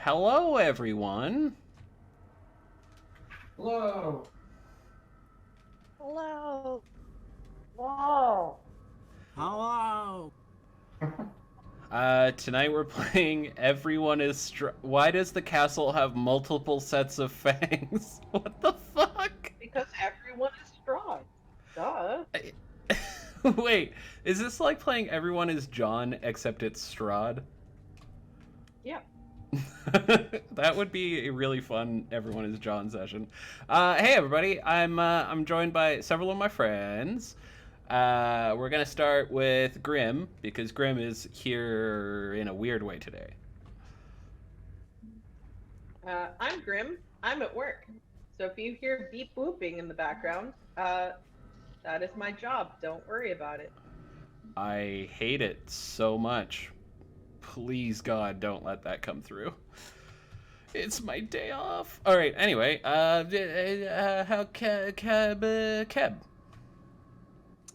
Hello, everyone. Hello. Hello. Whoa. Hello. Tonight we're playing Everyone is Why does the castle have multiple sets of fangs? What the fuck? Because everyone is strong. Duh. Wait, is this like playing Everyone is John except it's Strahd? Yeah. That would be a really fun Everyone is John session. Hey everybody, I'm joined by several of my friends. We're gonna start with Grim because Grim is here in a weird way today. I'm Grim. I'm at work. So if you hear beep booping in the background, that is my job. Don't worry about it. I hate it so much. Please God, don't let that come through. It's my day off. All right. Anyway, how Keb?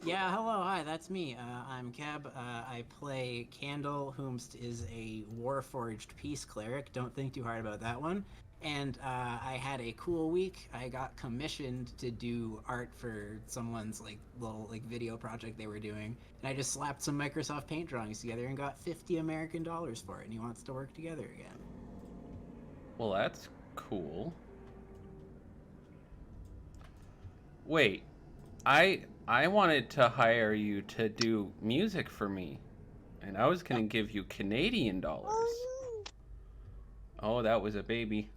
Yeah, hello, hi, that's me. I'm Keb. I play Candle, whomst is a Warforged Peace Cleric. Don't think too hard about that one. And I had a cool week. I got commissioned to do art for someone's little video project they were doing, and I just slapped some Microsoft Paint drawings together and got $50 American for it. And he wants to work together again. Well, that's cool. Wait, I wanted to hire you to do music for me, and I was gonna give you Canadian dollars. Oh, that was a baby.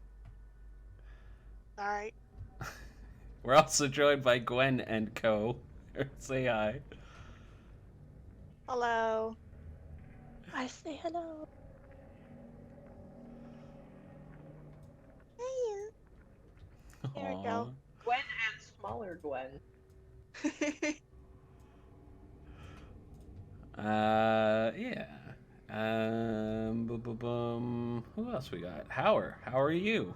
Alright. We're also joined by Gwen and Co. Say hi. Hello. I say hello. Hey. There we go. Gwen and smaller Gwen. Yeah. Who else we got? Howler. How are you?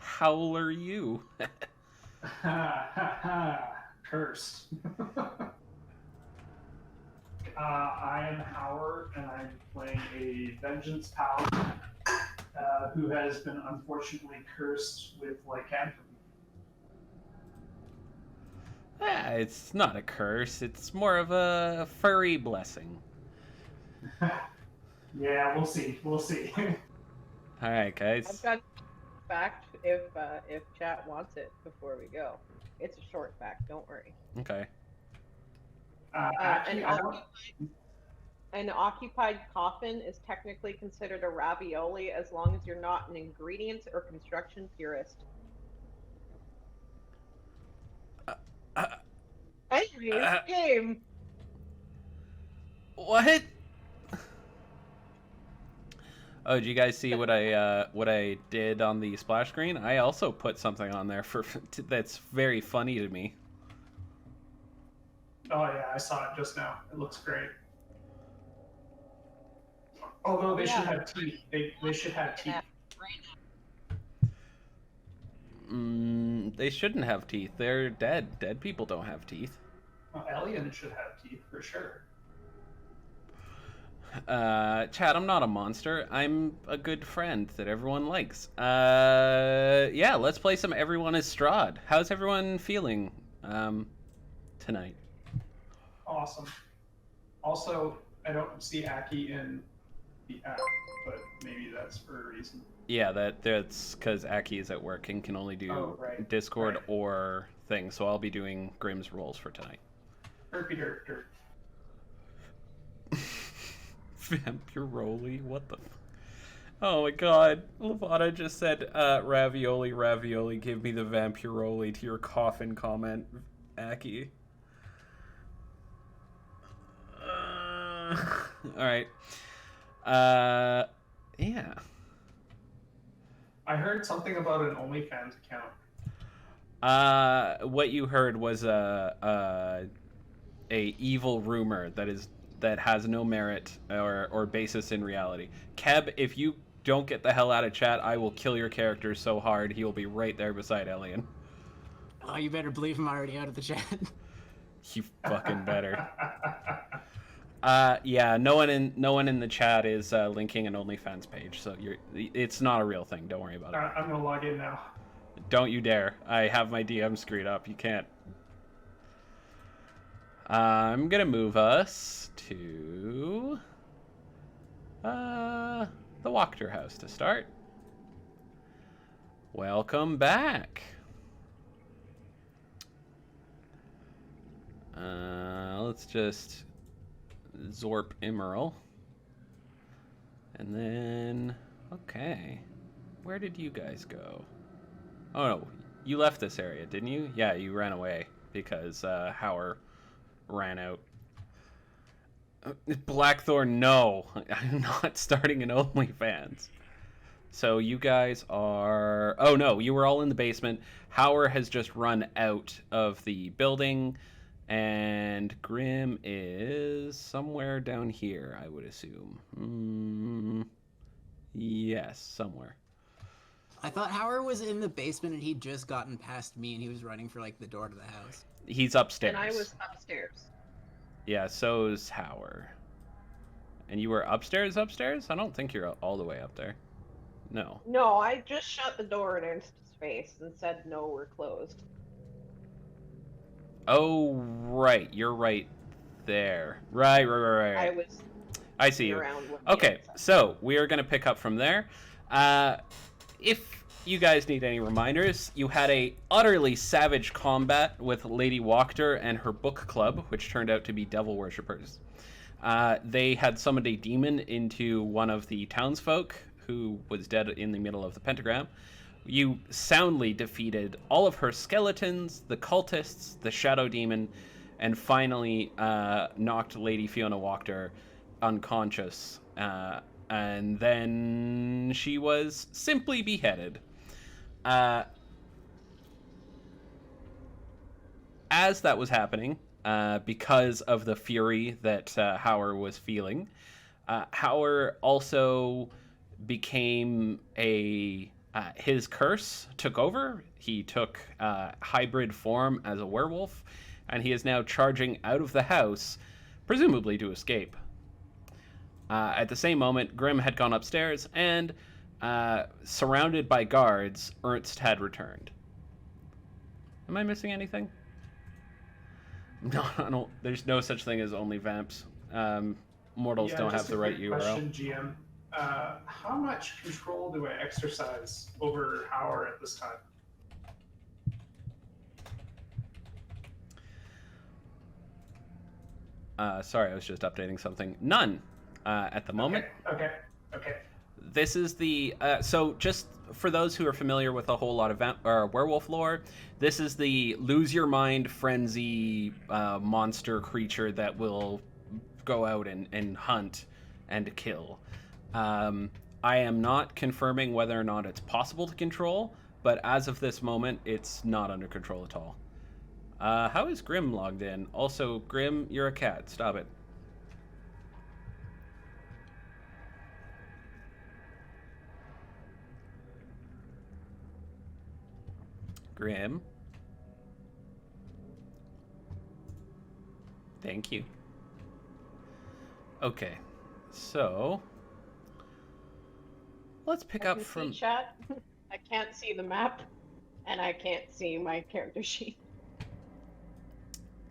Howler you. Cursed. I am Howler, and I'm playing a vengeance paladin who has been unfortunately cursed with lycanthropy. It's not a curse. It's more of a furry blessing. Yeah, we'll see. We'll see. All right, guys. I've got fact if chat wants it before we go. It's a short fact. Don't worry. Okay. Actually, An occupied coffin is technically considered a ravioli as long as you're not an ingredients or construction purist. Anyways, game. What? Oh, did you guys see what I did on the splash screen? I also put something on there that's very funny to me. Oh yeah, I saw it just now. It looks great. Although they should have teeth. They should have teeth. They shouldn't have teeth. They're dead. Dead people don't have teeth. Well, aliens should have teeth for sure. Chad, I'm not a monster. I'm a good friend that everyone likes. Yeah, let's play some Everyone is Strahd. How's everyone feeling tonight? Awesome. Also, I don't see Aki in the app, but maybe that's for a reason. Yeah, that's because Aki is at work and can only do Discord or thing, so I'll be doing Grimm's roles for tonight. Derpy derp derp. Vampiroli? What the Oh my god. Lavada just said, ravioli, ravioli, give me the vampiroli to your coffin comment, Aki. Alright. Yeah. I heard something about an OnlyFans account. What you heard was a evil rumor that has no merit or basis in reality. Keb, if you don't get the hell out of chat, I will kill your character so hard he will be right there beside Elian. Oh, you better believe I'm already out of the chat. You fucking better. Yeah, no one in the chat is linking an OnlyFans page, so it's not a real thing. Don't worry about it. I'm gonna log in now. Don't you dare. I have my DM screwed up. You can't. I'm gonna move us to the Wachter house to start. Welcome back. Let's just Zorp Emerald. And then, okay. Where did you guys go? Oh no, you left this area, didn't you? Yeah, you ran away because Howler ran out. Blackthorn, no. I'm not starting an OnlyFans. So you guys are... Oh no, you were all in the basement. Howler has just run out of the building. And Grim is somewhere down here, I would assume. Yes, somewhere. I thought Howard was in the basement and he'd just gotten past me and he was running for like the door to the house. He's upstairs. And I was upstairs. Yeah, so's Howard. And you were upstairs? I don't think you're all the way up there. No. No, I just shut the door in Ernst's face and said, no, we're closed. Oh, right. You're right there. Right. I was I see you. around looking Okay, outside. so we are going to pick up from there. If you guys need any reminders, you had a utterly savage combat with Lady Wachter and her book club, which turned out to be devil worshippers. They had summoned a demon into one of the townsfolk who was dead in the middle of the pentagram. You soundly defeated all of her skeletons, the cultists, the shadow demon, and finally knocked Lady Fiona Wachter unconscious. And then she was simply beheaded. As that was happening, because of the fury that Howler was feeling, Howler also became his curse took over. He took hybrid form as a werewolf, and he is now charging out of the house, presumably to escape. At the same moment, Grim had gone upstairs, and surrounded by guards, Ernst had returned. Am I missing anything? No, there's no such thing as only vamps. Mortals don't have the right URL. Question, GM. How much control do I exercise over Howler at this time? Sorry, I was just updating something. None at the moment. Okay. This is the so just for those who are familiar with a whole lot of werewolf lore, this is the lose your mind frenzy monster creature that will go out and hunt and kill. I am not confirming whether or not it's possible to control, but as of this moment, it's not under control at all. How is Grim logged in? Also, Grim, you're a cat. Stop it. Grim. Thank you. Okay, so let's pick up from chat. I can't see the map, and I can't see my character sheet.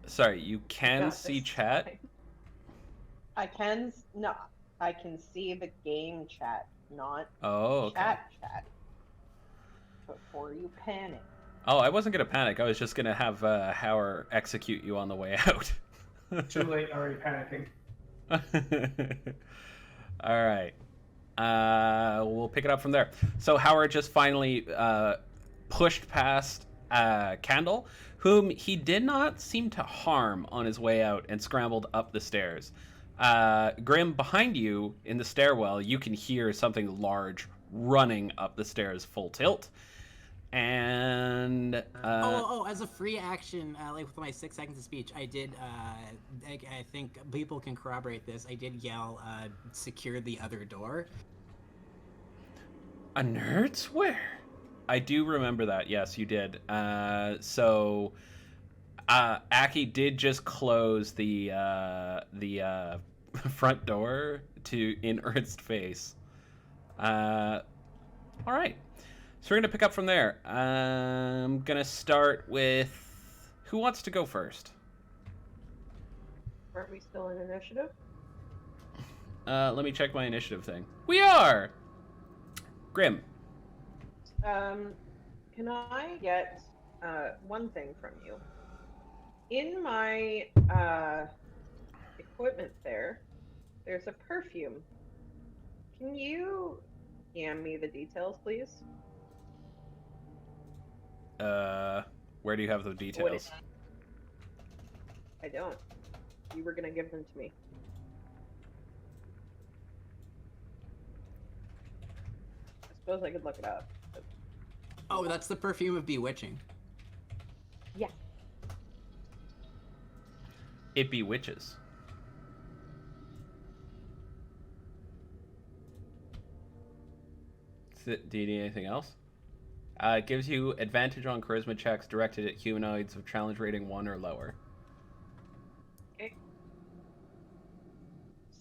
Sorry, you can Got see this. chat? I can see the game chat, not Oh, okay. chat. Before you panic. Oh, I wasn't going to panic. I was just going to have Howler execute you on the way out. Too late, already panicking. All right. We'll pick it up from there. So Howard just finally pushed past Candle, whom he did not seem to harm on his way out, and scrambled up the stairs. Grim, behind you in the stairwell, you can hear something large running up the stairs full tilt. And as a free action, like with my 6 seconds of speech, I did. I think people can corroborate this. I did yell, "Secure the other door." A nerd's where? I do remember that. Yes, you did. Aki did just close the front door to in Earth's face. All right. So we're gonna pick up from there. I'm gonna start with who wants to go first. Aren't we still in initiative? Let me check my initiative thing. We are. Grim. Can I get one thing from you? In my equipment there's a perfume. Can you DM me the details, please? Where do you have the details? I don't. You were gonna give them to me. I suppose I could look it up. But... Oh, that's the perfume of bewitching. Yeah. It bewitches. Do you need anything else? It gives you advantage on charisma checks directed at humanoids of challenge rating 1 or lower. Okay.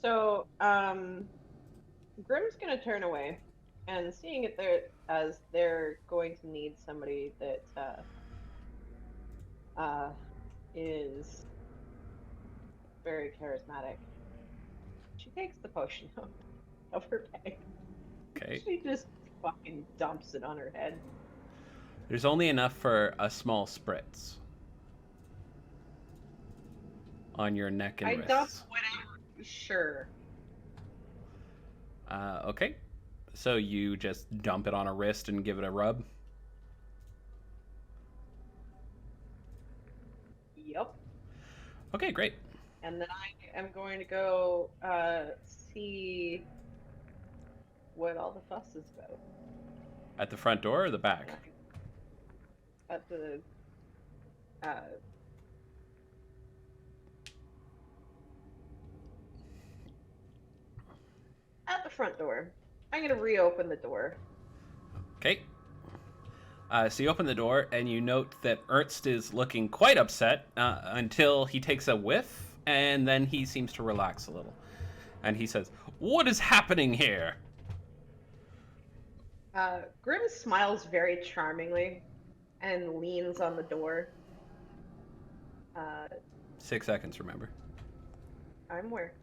So, Grim's gonna turn away, and seeing it there as they're going to need somebody that is very charismatic. She takes the potion out of her bag. Okay. She just fucking dumps it on her head. There's only enough for a small spritz on your neck and I wrists. dump whatever. Sure. Okay. So you just dump it on a wrist and give it a rub? Yep. Okay, great. And then I am going to go see what all the fuss is about. At the front door or the back? At the front door. I'm gonna reopen the door. Okay. So you open the door and you note that Ernst is looking quite upset until he takes a whiff, and then he seems to relax a little. And he says, "What is happening here?" Grim smiles very charmingly and leans on the door. 6 seconds, remember. I'm aware.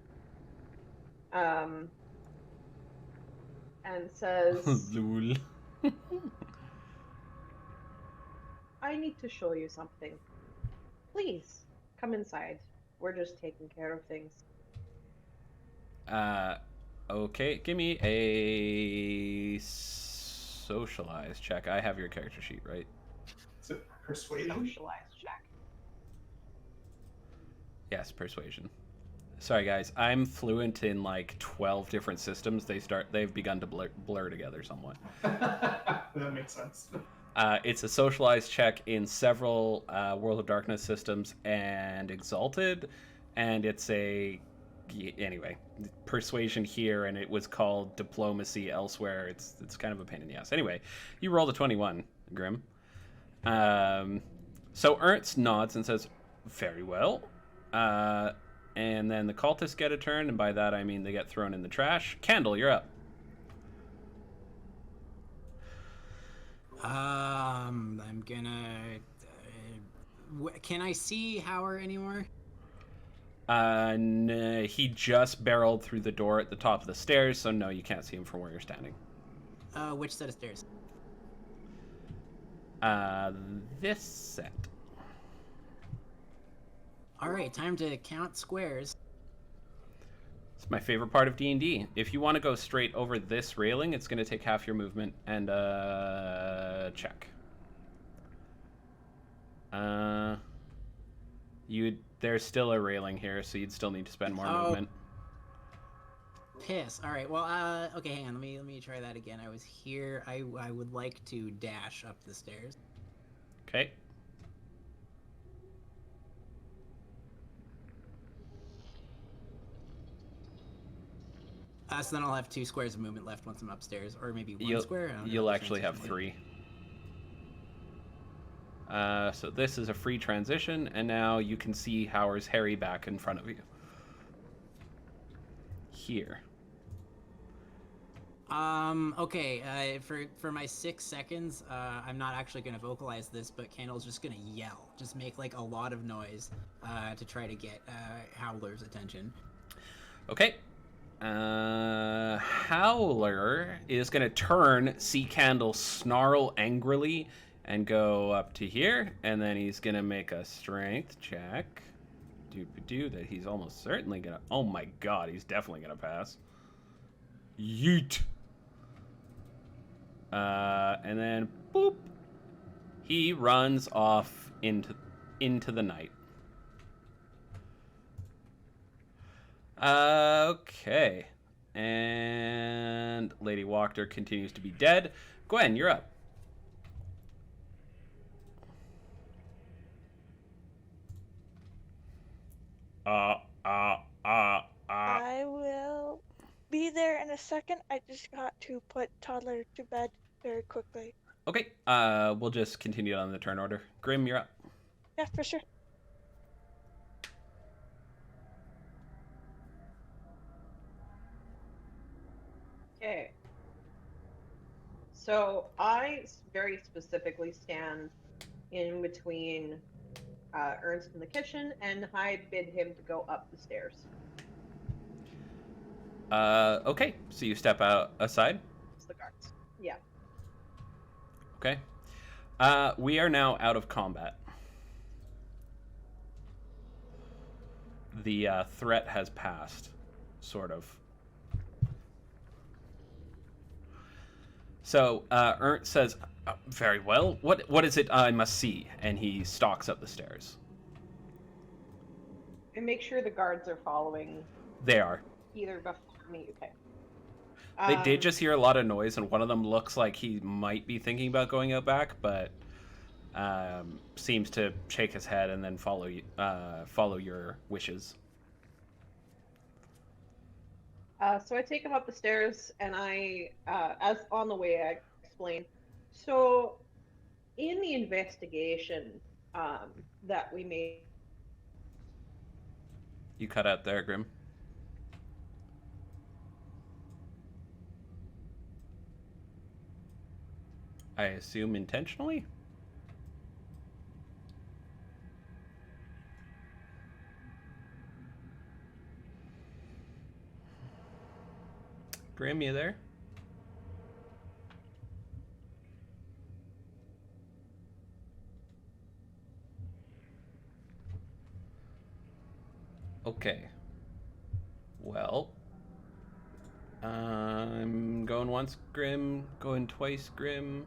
And says, Lul. I need to show you something. Please, come inside. We're just taking care of things. Okay, give me a socialize check. I have your character sheet, right? Is it persuasion? Socialize check. Yes, persuasion. Sorry guys, I'm fluent in like 12 different systems. They've begun to blur together somewhat. That makes sense. It's a socialized check in several World of Darkness systems and Exalted, and it's anyway, persuasion here, and it was called diplomacy elsewhere. It's kind of a pain in the ass. Anyway, you rolled a 21, Grim. So Ernst nods and says, "Very well." And then the cultists get a turn, and by that I mean they get thrown in the trash. Candle, you're up. I'm gonna. Can I see Howler anymore? No, he just barreled through the door at the top of the stairs, so no, you can't see him from where you're standing. Which set of stairs? This set. All right, time to count squares. It's my favorite part of D&D. If you want to go straight over this railing, it's going to take half your movement and check. There's still a railing here, so you'd still need to spend more movement. Piss. All right. Well, okay. Hang on. Let me try that again. I was here. I would like to dash up the stairs. Okay. So then I'll have 2 squares of movement left once I'm upstairs, or maybe one square. I don't know You'll what actually have transition 3. So this is a free transition, and now you can see Howard's hairy back in front of you. here. Okay, for my 6 seconds, I'm not actually gonna vocalize this, but Candle's just gonna yell. Just make, like, a lot of noise, to try to get, Howler's attention. Okay. Howler is going to turn, see Candle snarl angrily, and go up to here, and then he's going to make a strength check. Do that he's almost certainly going to... Oh my god, he's definitely going to pass. Yeet. And then, boop. He runs off into the night. Okay. And Lady Wachter continues to be dead. Gwen, you're up. I will be there in a second. I just got to put toddler to bed very quickly. Okay. We'll just continue on the turn order. Grim, you're up. Yeah, for sure. Okay. So I very specifically stand in between Ernst in the kitchen, and I bid him to go up the stairs. Okay. So you step out aside. It's the guards. Yeah. Okay. We are now out of combat. The threat has passed, sort of. So Ernst says, "Very well. What is it I must see?" And he stalks up the stairs. And make sure the guards are following. They are. Either before me. Okay. They did just hear a lot of noise, and one of them looks like he might be thinking about going out back, but seems to shake his head and then follow your wishes. So I take him up the stairs, and as on the way, I explain. So, in the investigation that we made. You cut out there, Grim. I assume intentionally? Grim, you there? Okay. Well, I'm going once, Grim. Going twice, Grim.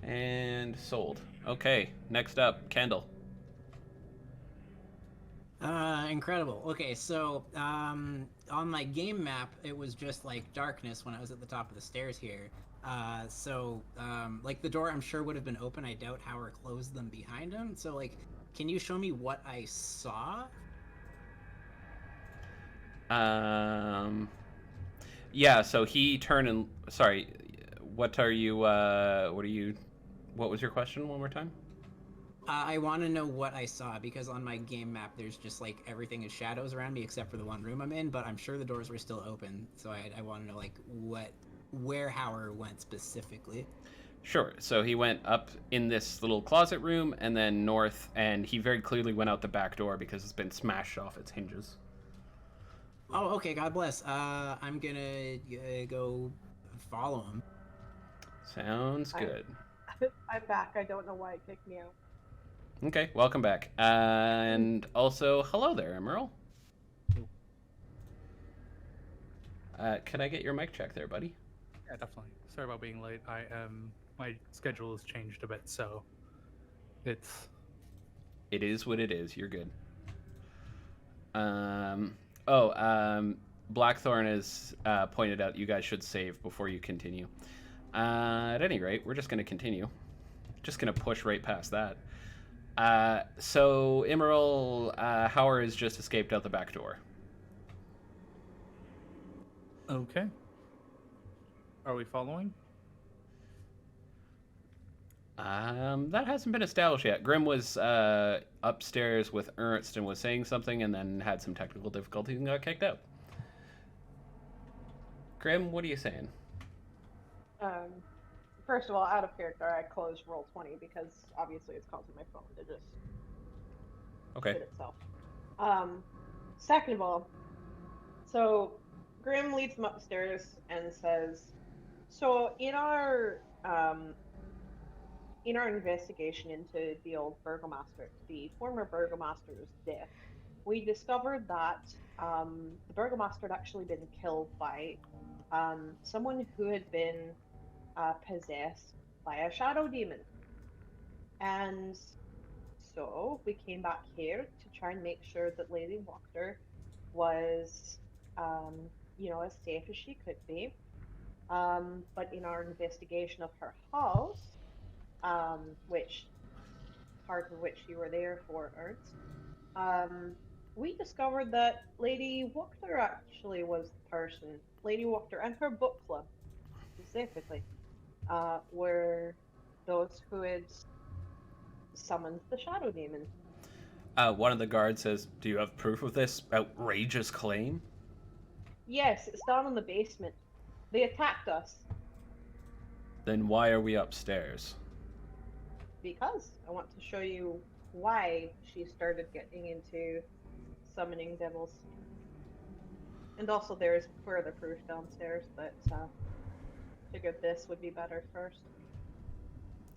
And sold. Okay, next up, Kendall. Incredible. Okay, so, on my game map, it was just, like, darkness when I was at the top of the stairs here. Like, the door I'm sure would have been open. I doubt Howard closed them behind him. So, like, can you show me what I saw? Yeah, so he turned and... Sorry, what was your question one more time? I want to know what I saw, because on my game map, there's just, like, everything is shadows around me except for the one room I'm in, but I'm sure the doors were still open, so I want to know, like, where Howard went specifically. Sure. So he went up in this little closet room and then north, and he very clearly went out the back door because it's been smashed off its hinges. Oh, okay, God bless. I'm gonna go follow him. Sounds good. I'm back. I don't know why it kicked me out. Okay, welcome back. And also, hello there, Emerald. Can I get your mic check there, buddy? Yeah, definitely. Sorry about being late. My schedule has changed a bit, so it is what it is. You're good. Blackthorn has pointed out you guys should save before you continue. At any rate, we're just going to continue. Just going to push right past that. So, Emerald, Howard has just escaped out the back door. Okay. Are we following? That hasn't been established yet. Grim was upstairs with Ernst and was saying something, and then had some technical difficulties and got kicked out. Grim, what are you saying? First of all, out of character, I closed Roll20 because obviously it's causing my phone to just Okay. hit itself. Second of all, so Grim leads them upstairs and says, "So in our investigation into the old burgomaster, the former burgomaster's death, we discovered that the burgomaster had actually been killed by someone who had been possessed by a shadow demon. And so we came back here to try and make sure that Lady Wachter was, as safe as she could be. But in our investigation of her house, which part of which you were there for, Ernst, we discovered that Lady Wachter actually was the person. Lady Wachter and her book club, specifically, were those who had summoned the shadow demon. One of the guards says, "Do you have proof of this outrageous claim?" Yes, it's down in the basement. They attacked us Then why are we upstairs? because I want to show you why she started getting into summoning devils. And also there's further proof downstairs, but figured this would be better first.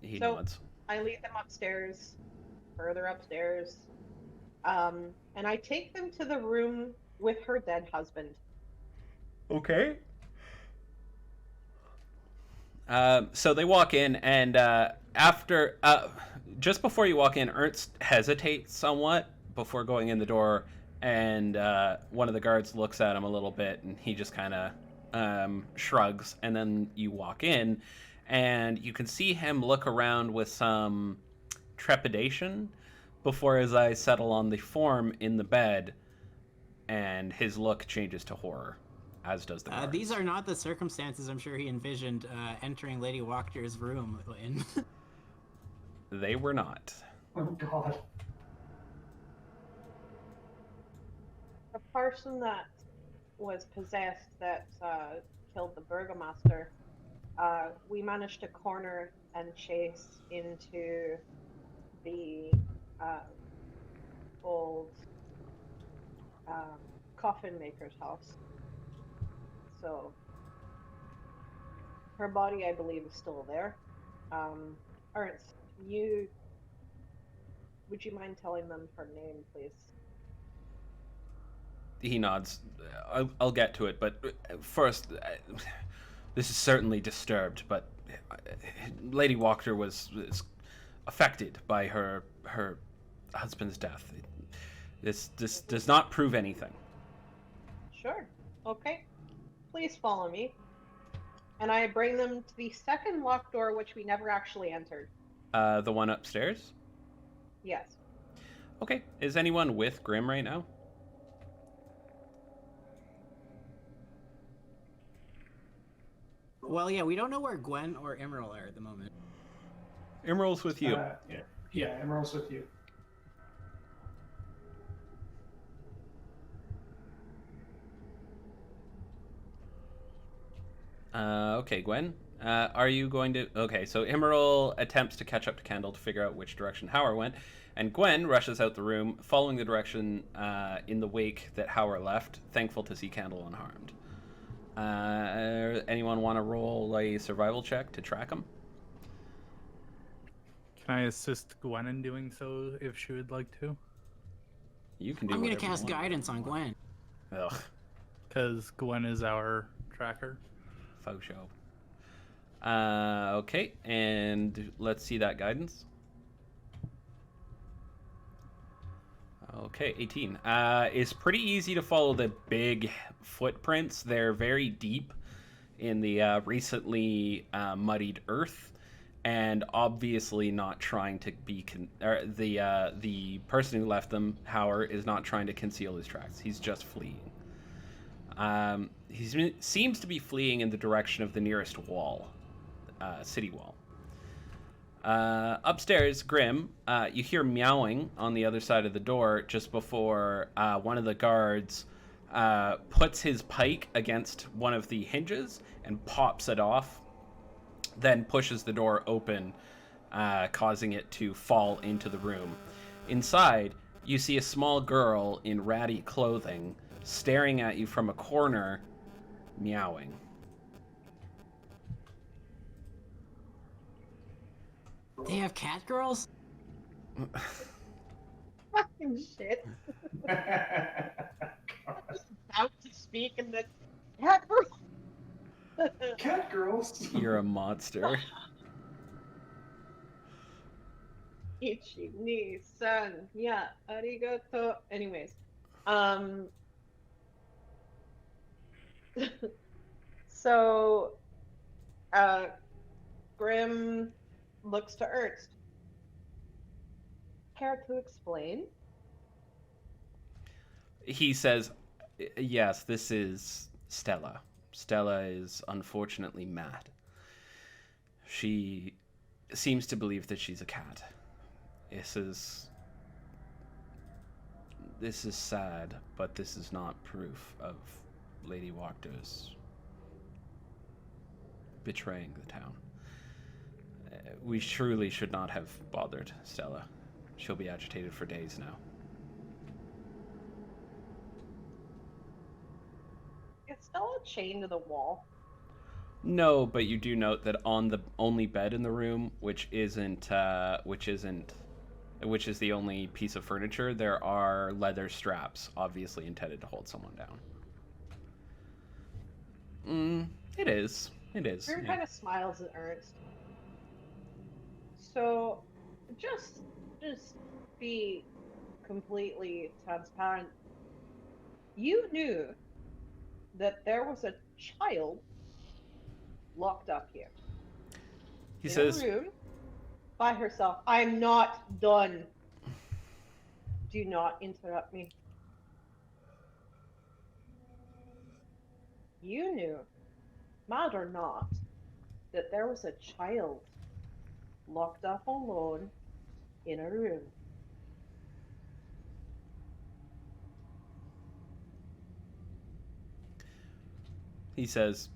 He So- nods. I lead them upstairs, further upstairs, and I take them to the room with her dead husband. Okay. So they walk in, and just before you walk in, Ernst hesitates somewhat before going in the door, and one of the guards looks at him a little bit, and he just kind of shrugs, and then you walk in, and you can see him look around with some trepidation before his eyes settle on the form in the bed, and his look changes to horror, as does the guards. These are not the circumstances I'm sure he envisioned entering Lady Wachter's room in. They were not. Oh god. The person that was possessed that killed the burgomaster, we managed to corner and chase into the old coffin maker's house. So her body, I believe, is still there. Ernst, would you mind telling them her name, please? He nods. I'll get to it, but first, this is certainly disturbed, but Lady Wachter was affected by her husband's death. This does not prove anything. Sure. Okay. Please follow me. And I bring them to the second locked door, which we never actually entered. The one upstairs? Yes. Okay. Is anyone with Grim right now? Well, yeah, we don't know where Gwen or Emerald are at the moment. Emerald's with you. Yeah, Emerald's with you. Okay, Gwen. Are you going to... Okay, so Emerald attempts to catch up to Kendall to figure out which direction Howler went, and Gwen rushes out the room, following the direction in the wake that Howler left, thankful to see Kendall unharmed. Anyone want to roll a survival check to track him? Can I assist Gwen in doing so if she would like to? You can do I'm gonna whatever you cast want. guidance on Gwen. Ugh, Because Gwen is our tracker. faux show. Okay, and let's see that guidance. Okay, 18. It's pretty easy to follow the big footprints. They're very deep in the recently muddied earth, and obviously not trying to be... the person who left them, Howler, is not trying to conceal his tracks. He's just fleeing. He seems to be fleeing in the direction of the nearest wall, city wall. Upstairs, Grim, you hear meowing on the other side of the door just before one of the guards puts his pike against one of the hinges and pops it off, then pushes the door open, causing it to fall into the room. Inside, you see a small girl in ratty clothing staring at you from a corner, meowing. They have cat girls? Fucking shit. About to speak in the cat girl. Cat girls. You're a monster. Ichi ni san ya arigato. Anyways, so, Grim looks to Ernst. Care to explain? He says, yes, this is Stella. Stella is unfortunately mad. She seems to believe that she's a cat. This is sad, but this is not proof of Lady Walker's betraying the town. We truly should not have bothered Stella. She'll be agitated for days now. Is Stella chained to the wall? No, but you do note that on the only bed in the room, which is the only piece of furniture, there are leather straps, obviously intended to hold someone down. It is. Grim Yeah. kind of smiles at Ernst. So, just be completely transparent. You knew that there was a child locked up here. He in says, a room by herself. I'm not done. Do not interrupt me. You knew, mad or not, that there was a child locked up alone in a room. he says,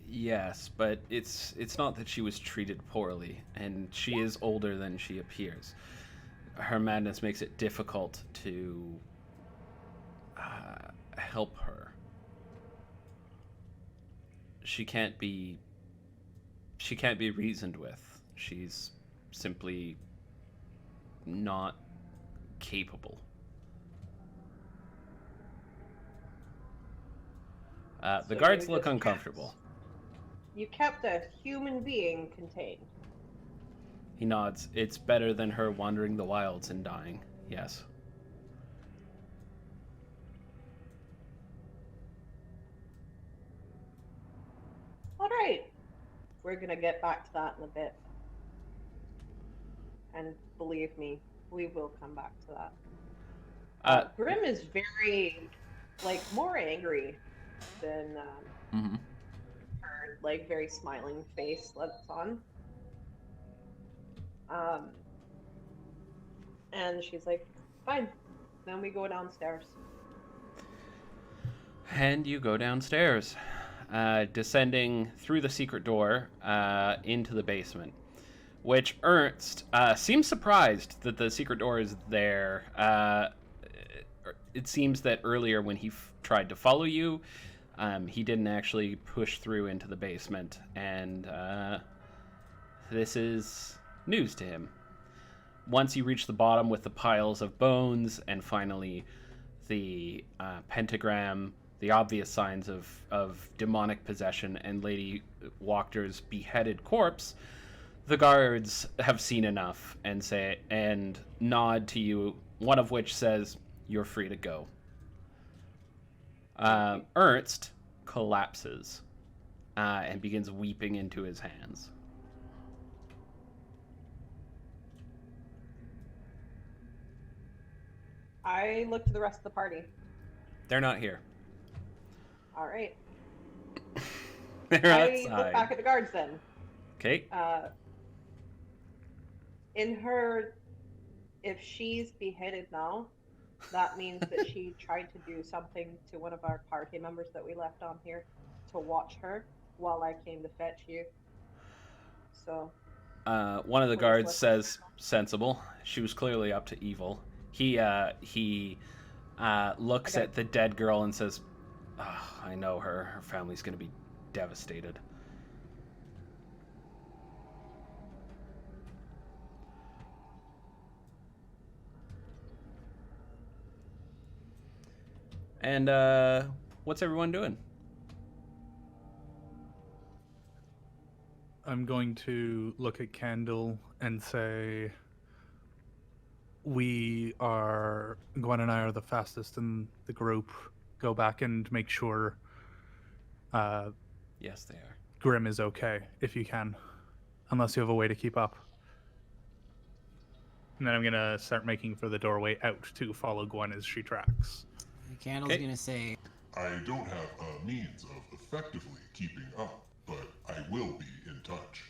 yes, but it's not that she was treated poorly, and she is older than she appears. Her madness makes it difficult to help her. She can't be reasoned with. She's simply not capable. The So guards you look just uncomfortable. You kept a human being contained. He nods. It's better than her wandering the wilds and dying. Yes. All right. We're going to get back to that in a bit. And believe me, we will come back to that. Grim is very, more angry than her, very smiling face lets on. And she's like, fine. Then we go downstairs. And you go downstairs, descending through the secret door into the basement, which Ernst seems surprised that the secret door is there. It seems that earlier when he tried to follow you, he didn't actually push through into the basement, and this is news to him. Once you reach the bottom with the piles of bones and finally the pentagram, the obvious signs of demonic possession, and Lady Walker's beheaded corpse, the guards have seen enough and nod to you, one of which says, "You're free to go." Ernst collapses and begins weeping into his hands. I look to the rest of the party. They're not here. All right. They're I outside. look back at the guards then. Okay. In her, if she's beheaded now, that means that she tried to do something to one of our party members that we left on here to watch her while I came to fetch you. So. One of the Please guards listen. says, "Sensible. She was clearly up to evil." He looks Okay. at the dead girl and says, "Ah, I know her. Her family's going to be devastated." And what's everyone doing? I'm going to look at Candle and say, Gwen and I are the fastest in the group. Go back and make sure Yes, they are. Grim is okay, if you can. Unless you have a way to keep up. And then I'm going to start making for the doorway out to follow Gwen as she tracks. Candle's Okay. gonna say, I don't have a means of effectively keeping up, but I will be in touch.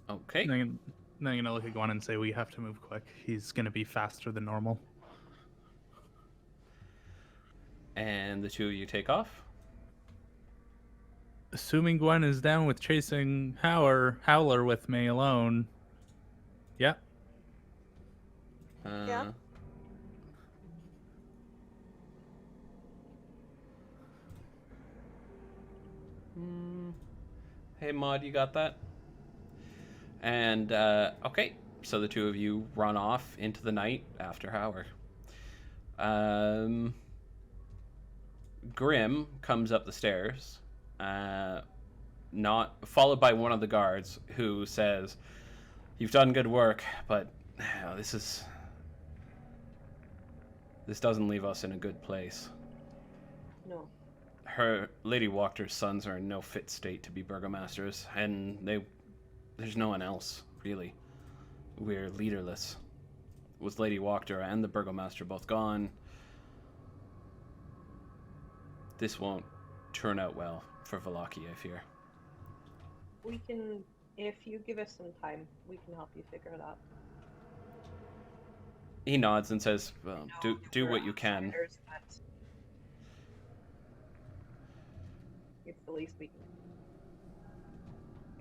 Okay. And then I'm going to look at Gwen and say, we have to move quick. He's going to be faster than normal. And the two of you take off. Assuming Gwen is down with chasing Howler with me alone. Yeah. Yeah. Hey, Maud, you got that? And, okay. So the two of you run off into the night after Howler. Grim comes up the stairs, not followed by one of the guards, who says, "You've done good work, but this doesn't leave us in a good place." No. Her Lady Walker's sons are in no fit state to be burgomasters, and there's no one else, really. We're leaderless. With Lady Walker and the burgomaster both gone, this won't turn out well for Valaki, I fear. We can, if you give us some time, we can help you figure it out. He nods and says, well, No, do we're what you can. outsiders, but it's the least we can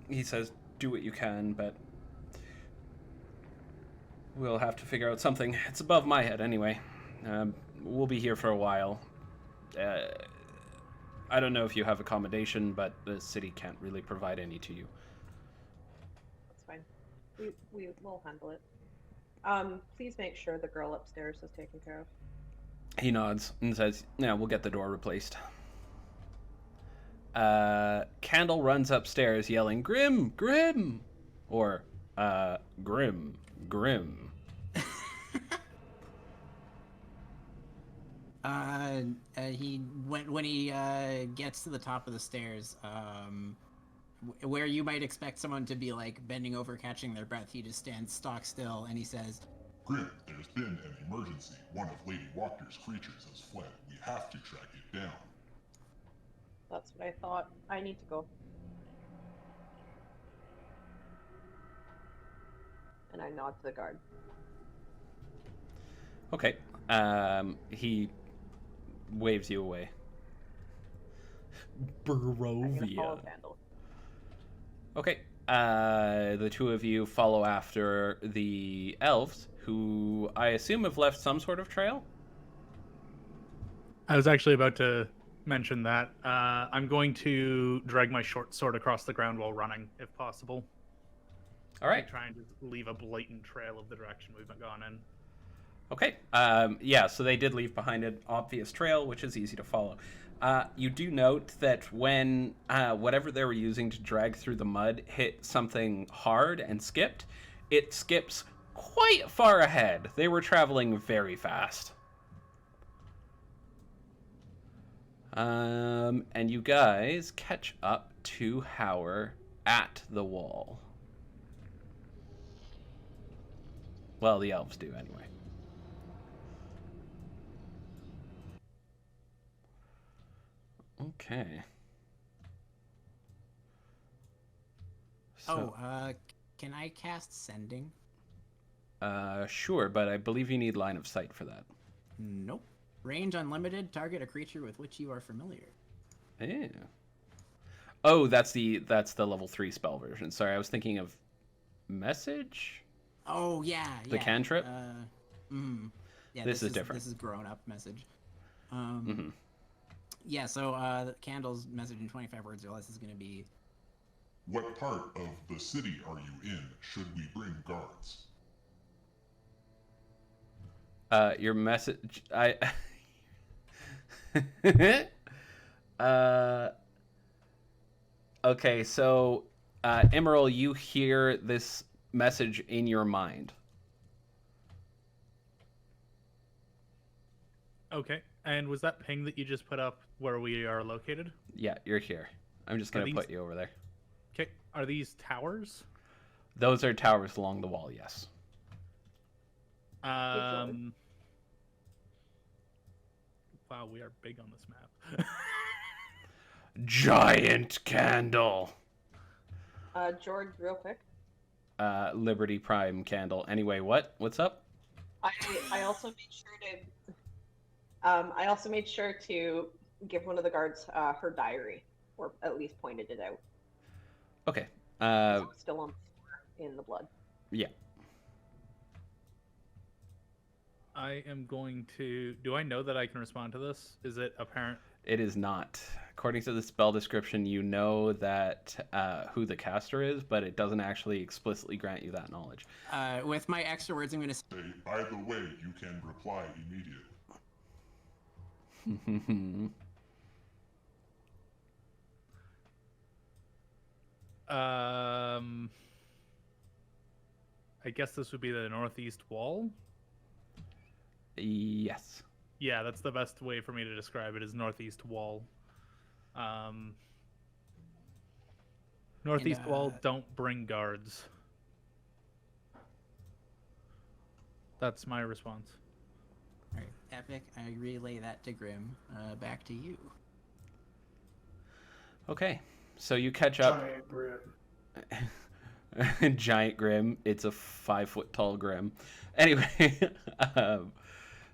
do. He says, do what you can, but we'll have to figure out something. It's above my head anyway. We'll be here for a while. I don't know if you have accommodation, but the city can't really provide any to you. That's fine. We will handle it. Please make sure the girl upstairs is taken care of. He nods and says, yeah, we'll get the door replaced. Candle runs upstairs yelling, Grim! Grim! Or, Grim. Grim. when he gets to the top of the stairs, where you might expect someone to be like bending over, catching their breath, he just stands stock still and he says, Grim, there's been an emergency. One of Lady Walker's creatures has fled. We have to track it down. That's what I thought. I need to go. And I nod to the guard. Okay. He waves you away. I'm gonna follow Barovia. Candle. Okay. The two of you follow after the elves, who I assume have left some sort of trail? I was actually about to mention that. I'm going to drag my short sword across the ground while running, if possible. All right. Trying to leave a blatant trail of the direction we've gone in. Okay. Yeah, so they did leave behind an obvious trail, which is easy to follow. You do note that when whatever they were using to drag through the mud hit something hard and skipped, it skips quite far ahead. They were traveling very fast. And you guys catch up to Howler at the wall. Well, the elves do anyway. Okay. So, Can I cast Sending? sure, but I believe you need line of sight for that. Nope. Range unlimited. Target a creature with which you are familiar. Yeah. Oh, that's the level 3 spell version. Sorry, I was thinking of message. Oh yeah, The cantrip. Yeah, This is different. This is grown up message. Mm-hmm. Yeah, so Candle's message in 25 words or less is going to be. What part of the city are you in? Should we bring guards? Your message. Okay, so Emerald, you hear this message in your mind. Okay. And was that ping that you just put up where we are located? Yeah, you're here. I'm just gonna put you over there. Okay. Are these towers? Those are towers along the wall. Yes. Wow, we are big on this map. Giant candle. George, real quick. Liberty Prime candle. Anyway, what's up? I also made sure to. I also made sure to give one of the guards her diary, or at least pointed it out. Okay. It's still on the floor in the blood. Yeah. I am going to. Do I know that I can respond to this? Is it apparent? It is not. According to the spell description, you know that who the caster is, but it doesn't actually explicitly grant you that knowledge. With my extra words, I'm going to say. By the way, you can reply immediately. I guess this would be the northeast wall. Yes. Yeah, that's the best way for me to describe it, is northeast wall. Northeast wall, don't bring guards. That's my response. All right, Epic, I relay that to Grim. Back to you. Okay. So you catch up. Giant grip. Giant Grim. It's a 5 foot tall Grim. Anyway,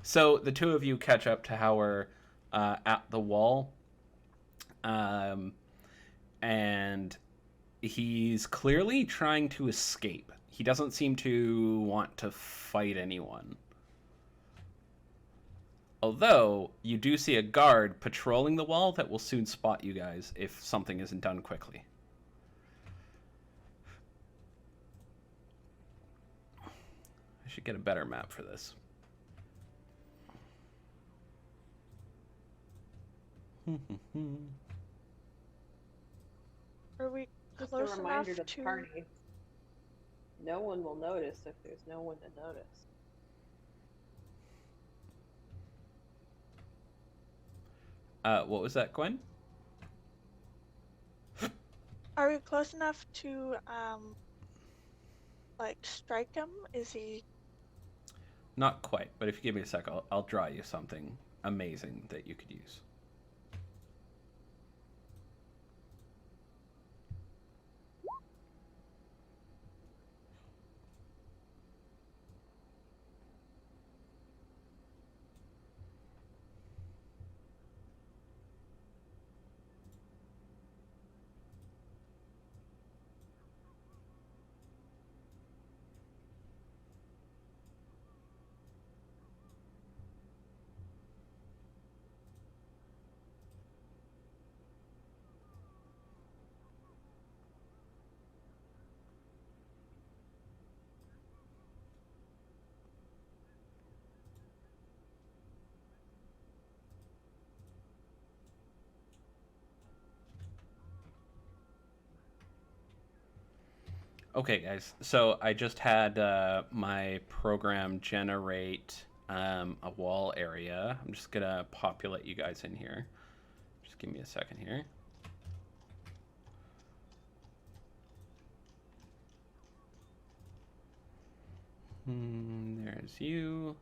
so the two of you catch up to Howler at the wall, and he's clearly trying to escape. He doesn't seem to want to fight anyone. Although you do see a guard patrolling the wall that will soon spot you guys if something isn't done quickly. I should get a better map for this. Are we Just a close enough reminder to the to? party. No one will notice if there's no one to notice. What was that, Gwen? Are we close enough to like strike him? Is he? Not quite, but if you give me a sec, I'll draw you something amazing that you could use. Okay, guys. So I just had my program generate a wall area. I'm just gonna populate you guys in here. Just give me a second here. There's you.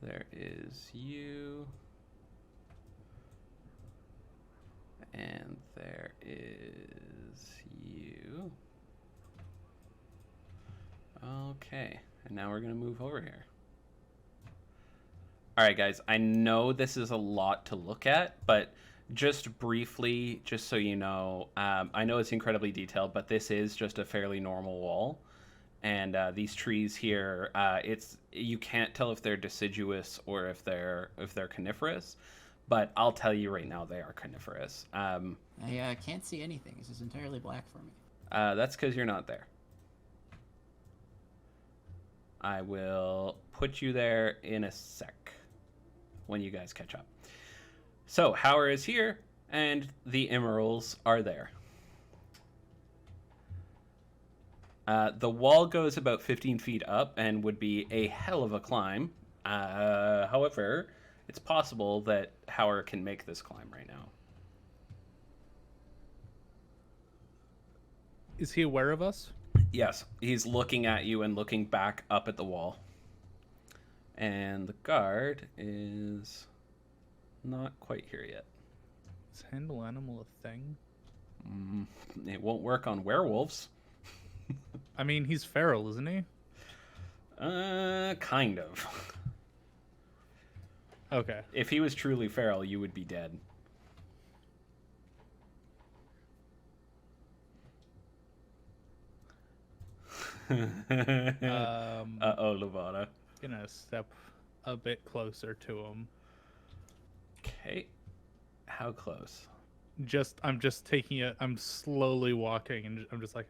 There is you. And there is you. Okay, and now we're gonna move over here. All right, guys, I know this is a lot to look at, but just briefly, just so you know, I know it's incredibly detailed, but this is just a fairly normal wall. And these trees here, you can't tell if they're deciduous or if they're coniferous, but I'll tell you right now they are coniferous. I can't see anything. This is entirely black for me. That's because you're not there. I will put you there in a sec when you guys catch up. So Howler is here, and the emeralds are there. The wall goes about 15 feet up and would be a hell of a climb. However, it's possible that Howler can make this climb right now. Is he aware of us? Yes, he's looking at you and looking back up at the wall. And the guard is not quite here yet. Is handle animal a thing? It won't work on werewolves. I mean, he's feral, isn't he? Kind of. Okay. If he was truly feral, you would be dead. Uh-oh, Levada. Gonna step a bit closer to him. Okay. How close? I'm just taking it. I'm slowly walking, and I'm just like,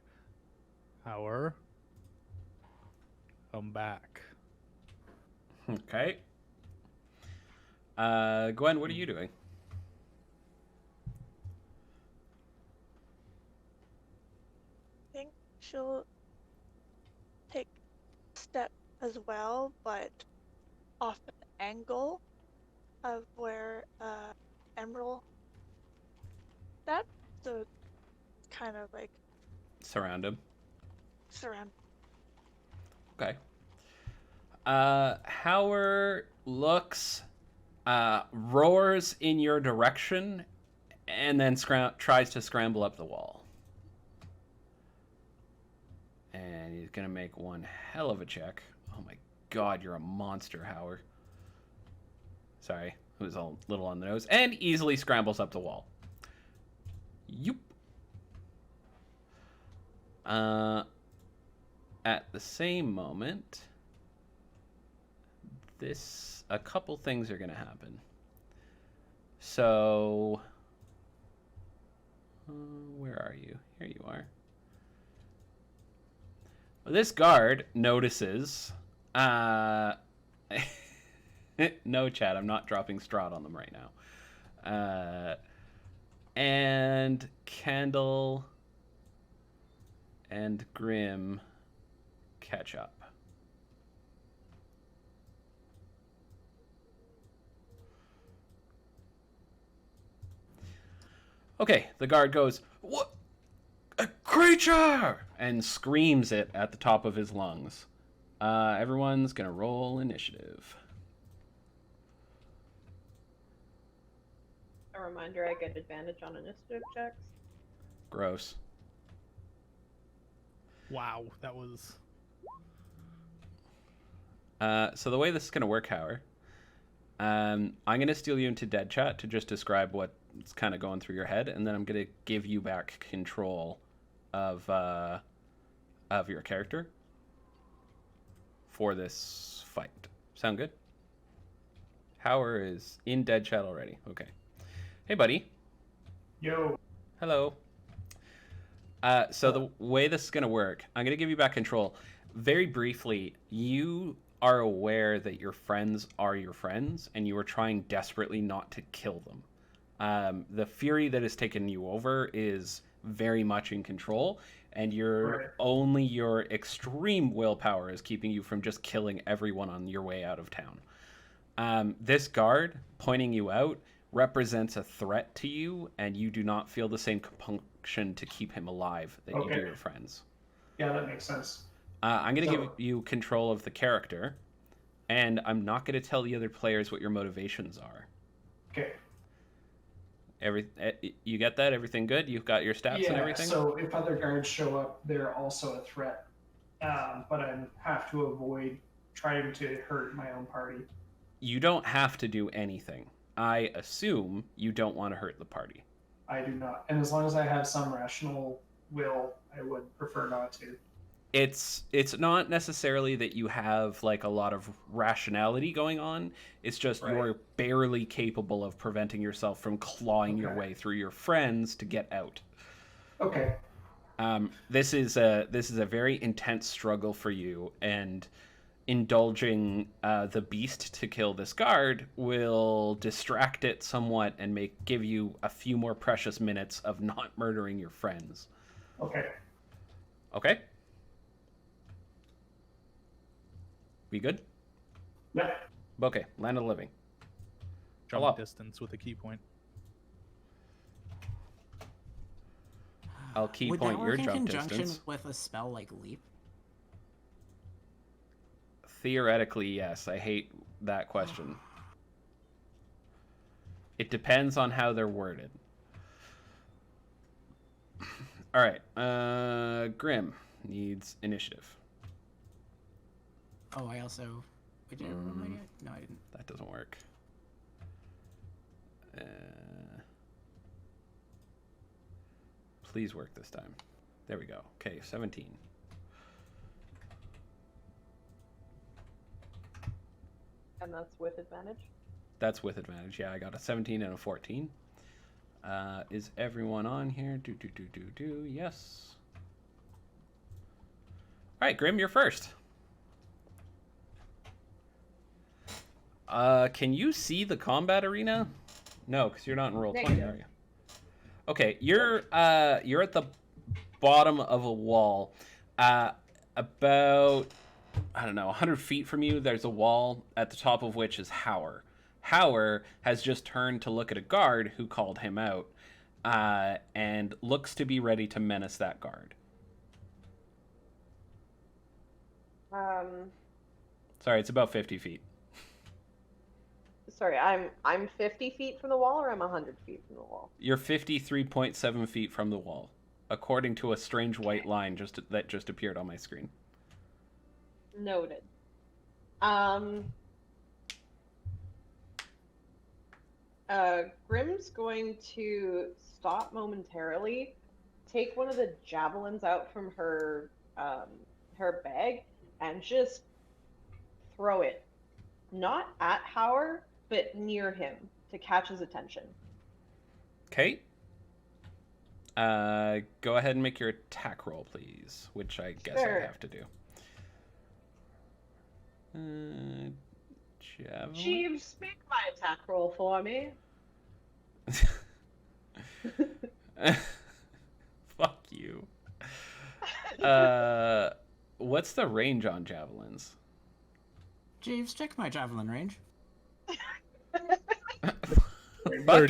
Howler, come back. Okay. Gwen, what are you doing? I think she'll take a step as well, but off an angle of where Emerald that so kind of like Surround him. surround. Okay. Howler looks, roars in your direction, and then tries to scramble up the wall. And he's gonna make one hell of a check. Oh my god, you're a monster, Howler. Sorry, it was a little on the nose. And easily scrambles up the wall. Yoop. At the same moment, a couple things are gonna happen. So, where are you? Here you are. Well, this guard notices. No, chat. I'm not dropping Strahd on them right now. And Candle and Grim catch up. Okay, the guard goes, "What? A creature!" and screams it at the top of his lungs. Everyone's gonna roll initiative. A reminder, I get advantage on initiative checks. Gross. Wow, that was. So the way this is gonna work, Howler, I'm gonna steal you into dead chat to just describe what's kind of going through your head, and then I'm gonna give you back control of your character for this fight. Sound good? Howler is in dead chat already. Okay. Hey, buddy. Yo. Hello. So the way this is going to work, I'm going to give you back control. Very briefly, you are aware that your friends are your friends, and you are trying desperately not to kill them. The fury that has taken you over is very much in control, and only your extreme willpower is keeping you from just killing everyone on your way out of town. This guard pointing you out represents a threat to you, and you do not feel the same compunction to keep him alive that you do your friends. Yeah, that makes sense. I'm going to give you control of the character, and I'm not going to tell the other players what your motivations are. Okay. You get that? Everything good? You've got your stats and everything? So if other guards show up, they're also a threat but I have to avoid trying to hurt my own party. You don't have to do anything. I assume you don't want to hurt the party. I do not. And as long as I have some rational will, I would prefer not to. It's not necessarily that you have like a lot of rationality going on. It's just Right. you're barely capable of preventing yourself from clawing your Okay. way through your friends to get out. Okay. This is a very intense struggle for you, and indulging the beast to kill this guard will distract it somewhat and give you a few more precious minutes of not murdering your friends. Okay. Okay? We good? Yeah. Okay, Land of the Living. Jump Hello. distance with a key point. I'll key Would point that your work in jump conjunction distance. with a spell like Leap? Theoretically, yes. I hate that question. It depends on how they're worded. All right. Grim needs initiative. Oh, I also... Wait, did I roll that yet? No, I didn't. That doesn't work. Please work this time. There we go. Okay, 17. And that's with advantage? That's with advantage. Yeah, I got a 17 and a 14. Is everyone on here? Do. Yes. All right, Grim, you're first. Can you see the combat arena? No, because you're not in roll 20, Negative. are you? Okay, you're at the bottom of a wall. About, I don't know, 100 feet from you, there's a wall at the top of which is Howler. Howler has just turned to look at a guard who called him out, and looks to be ready to menace that guard. Sorry, it's about 50 feet. Sorry, I'm 50 feet from the wall, or I'm 100 feet from the wall? You're 53.7 feet from the wall, according to a strange white line that just appeared on my screen. Noted. Grim's going to stop momentarily, take one of the javelins out from her her bag, and just throw it, not at Howler, but near him to catch his attention. Okay. Go ahead and make your attack roll, please, which I guess Sure. I have to do. Javelin? Jeeves, make my attack roll for me. Fuck you. What's the range on javelins? Jeeves, check my javelin range. Fuck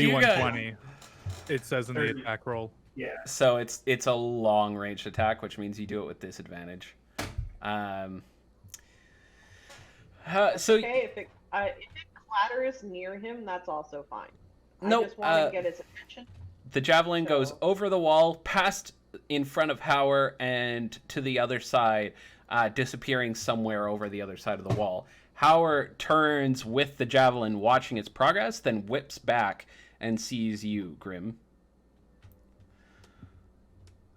you guys. 3120. It says in the 30. attack roll. Yeah. So it's a long range attack, which means you do it with disadvantage. So Okay, if it clatters near him, that's also fine. No, I just want to get his attention. the javelin goes So- over the wall, past in front of Howler, and to the other side, disappearing somewhere over the other side of the wall. Howler turns with the javelin, watching its progress, then whips back and sees you, Grim.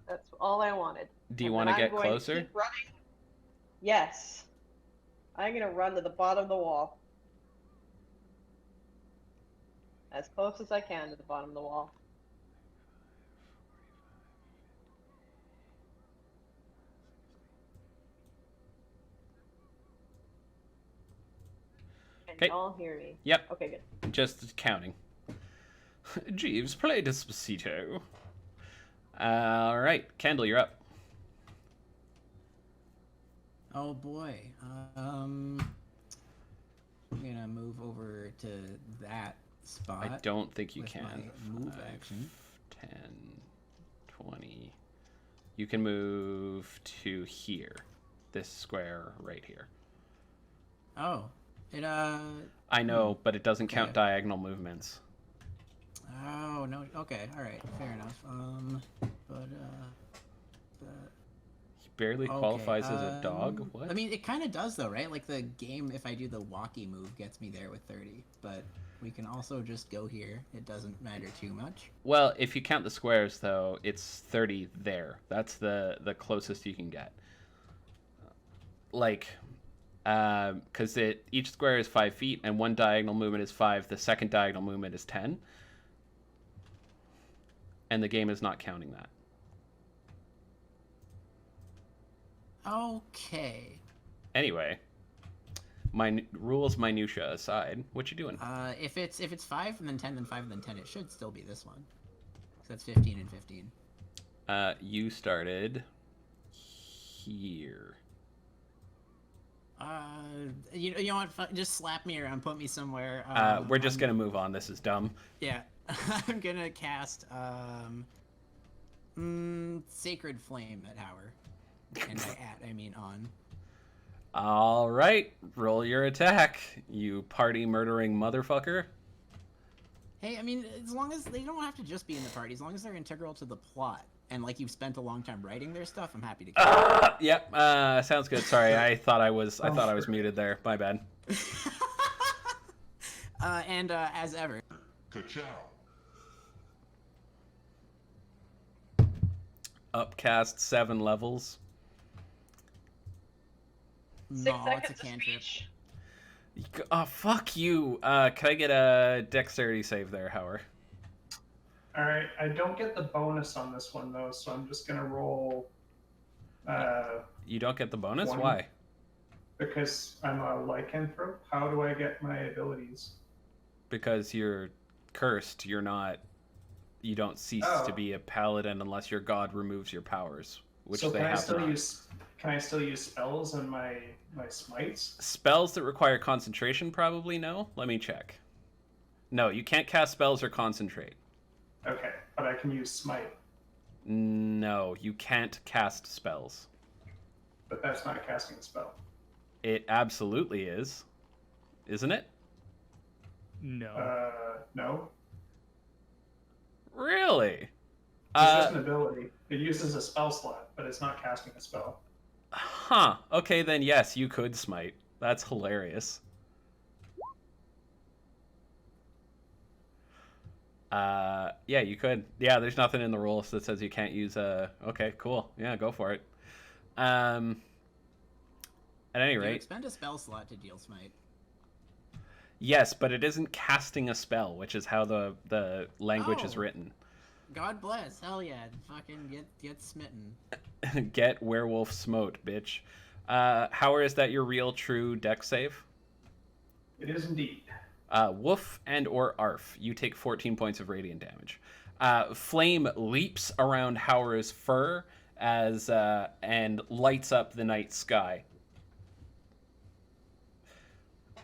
That's all I wanted. Do you And want then to I'm get going closer? keep running. Yes. I'm gonna run to the bottom of the wall. As close as I can to the bottom of the wall. Can 'Kay. y'all hear me? Yep, Okay, good. just counting. Jeeves, play Despacito. All right, Kendall, you're up. Oh boy. I'm gonna move over to that spot. I don't think you with can. my move 5, action. 10, 20. You can move to here. This square right here. Oh, it I know, but it doesn't count Okay. diagonal movements. Oh no. Okay. All right. Fair enough. But barely qualifies as a dog. What? I mean, it kind of does though, right? Like the game, if I do the walkie move, gets me there with 30. But we can also just go here. It doesn't matter too much. Well, if you count the squares, though, it's 30 there. That's the closest you can get. Like, because each square is 5 feet, and one diagonal movement is 5. The second diagonal movement is 10. And the game is not counting that. Okay. Anyway, rules minutia aside, what you doing? If it's 5 and then 10 then 5 and then 10, it should still be this one. So that's 15 and 15. You started here. You know what? Just slap me around, put me somewhere. We're just gonna move on. This is dumb. Yeah, I'm gonna cast Sacred Flame at Howler, and I mean on. All right, roll your attack, you party murdering motherfucker. Hey, I mean, as long as they don't have to just be in the party, as long as they're integral to the plot, and like you've spent a long time writing their stuff, I'm happy to go. Yep, sounds good. Sorry, I thought I was muted there. My bad. And as ever. Ka-chow. Upcast 7 levels. 6 No, it's a seconds of cantrip. speech. Oh, fuck you. Can I get a dexterity save there, Howler? Alright, I don't get the bonus on this one though, so I'm just gonna roll You don't get the bonus? One. Why? because I'm a lycanthrope. How do I get my abilities? Because you're cursed. You don't cease to be a paladin unless your god removes your powers, which so they have not. Can I still use spells and my smites? Spells that require concentration, probably no. Let me check. No, you can't cast spells or concentrate. Okay, but I can use smite. No, you can't cast spells. But that's not casting a spell. It absolutely is. Isn't it? No. No. Really? It's just an ability. It uses a spell slot, but it's not casting a spell. Huh. Okay, then yes, you could smite. That's hilarious. Yeah, you could. Yeah, there's nothing in the rules that says you can't use a... Okay, cool. Yeah, go for it. At any You rate... expend a spell slot to deal smite. Yes, but it isn't casting a spell, which is how the language is Oh. written. God bless. Hell yeah. Fucking get smitten. Get werewolf smote, bitch. Howard, is that your real true dex save? It is indeed. Woof and or Arf, you take 14 points of radiant damage. Flame leaps around Howler's fur and lights up the night sky.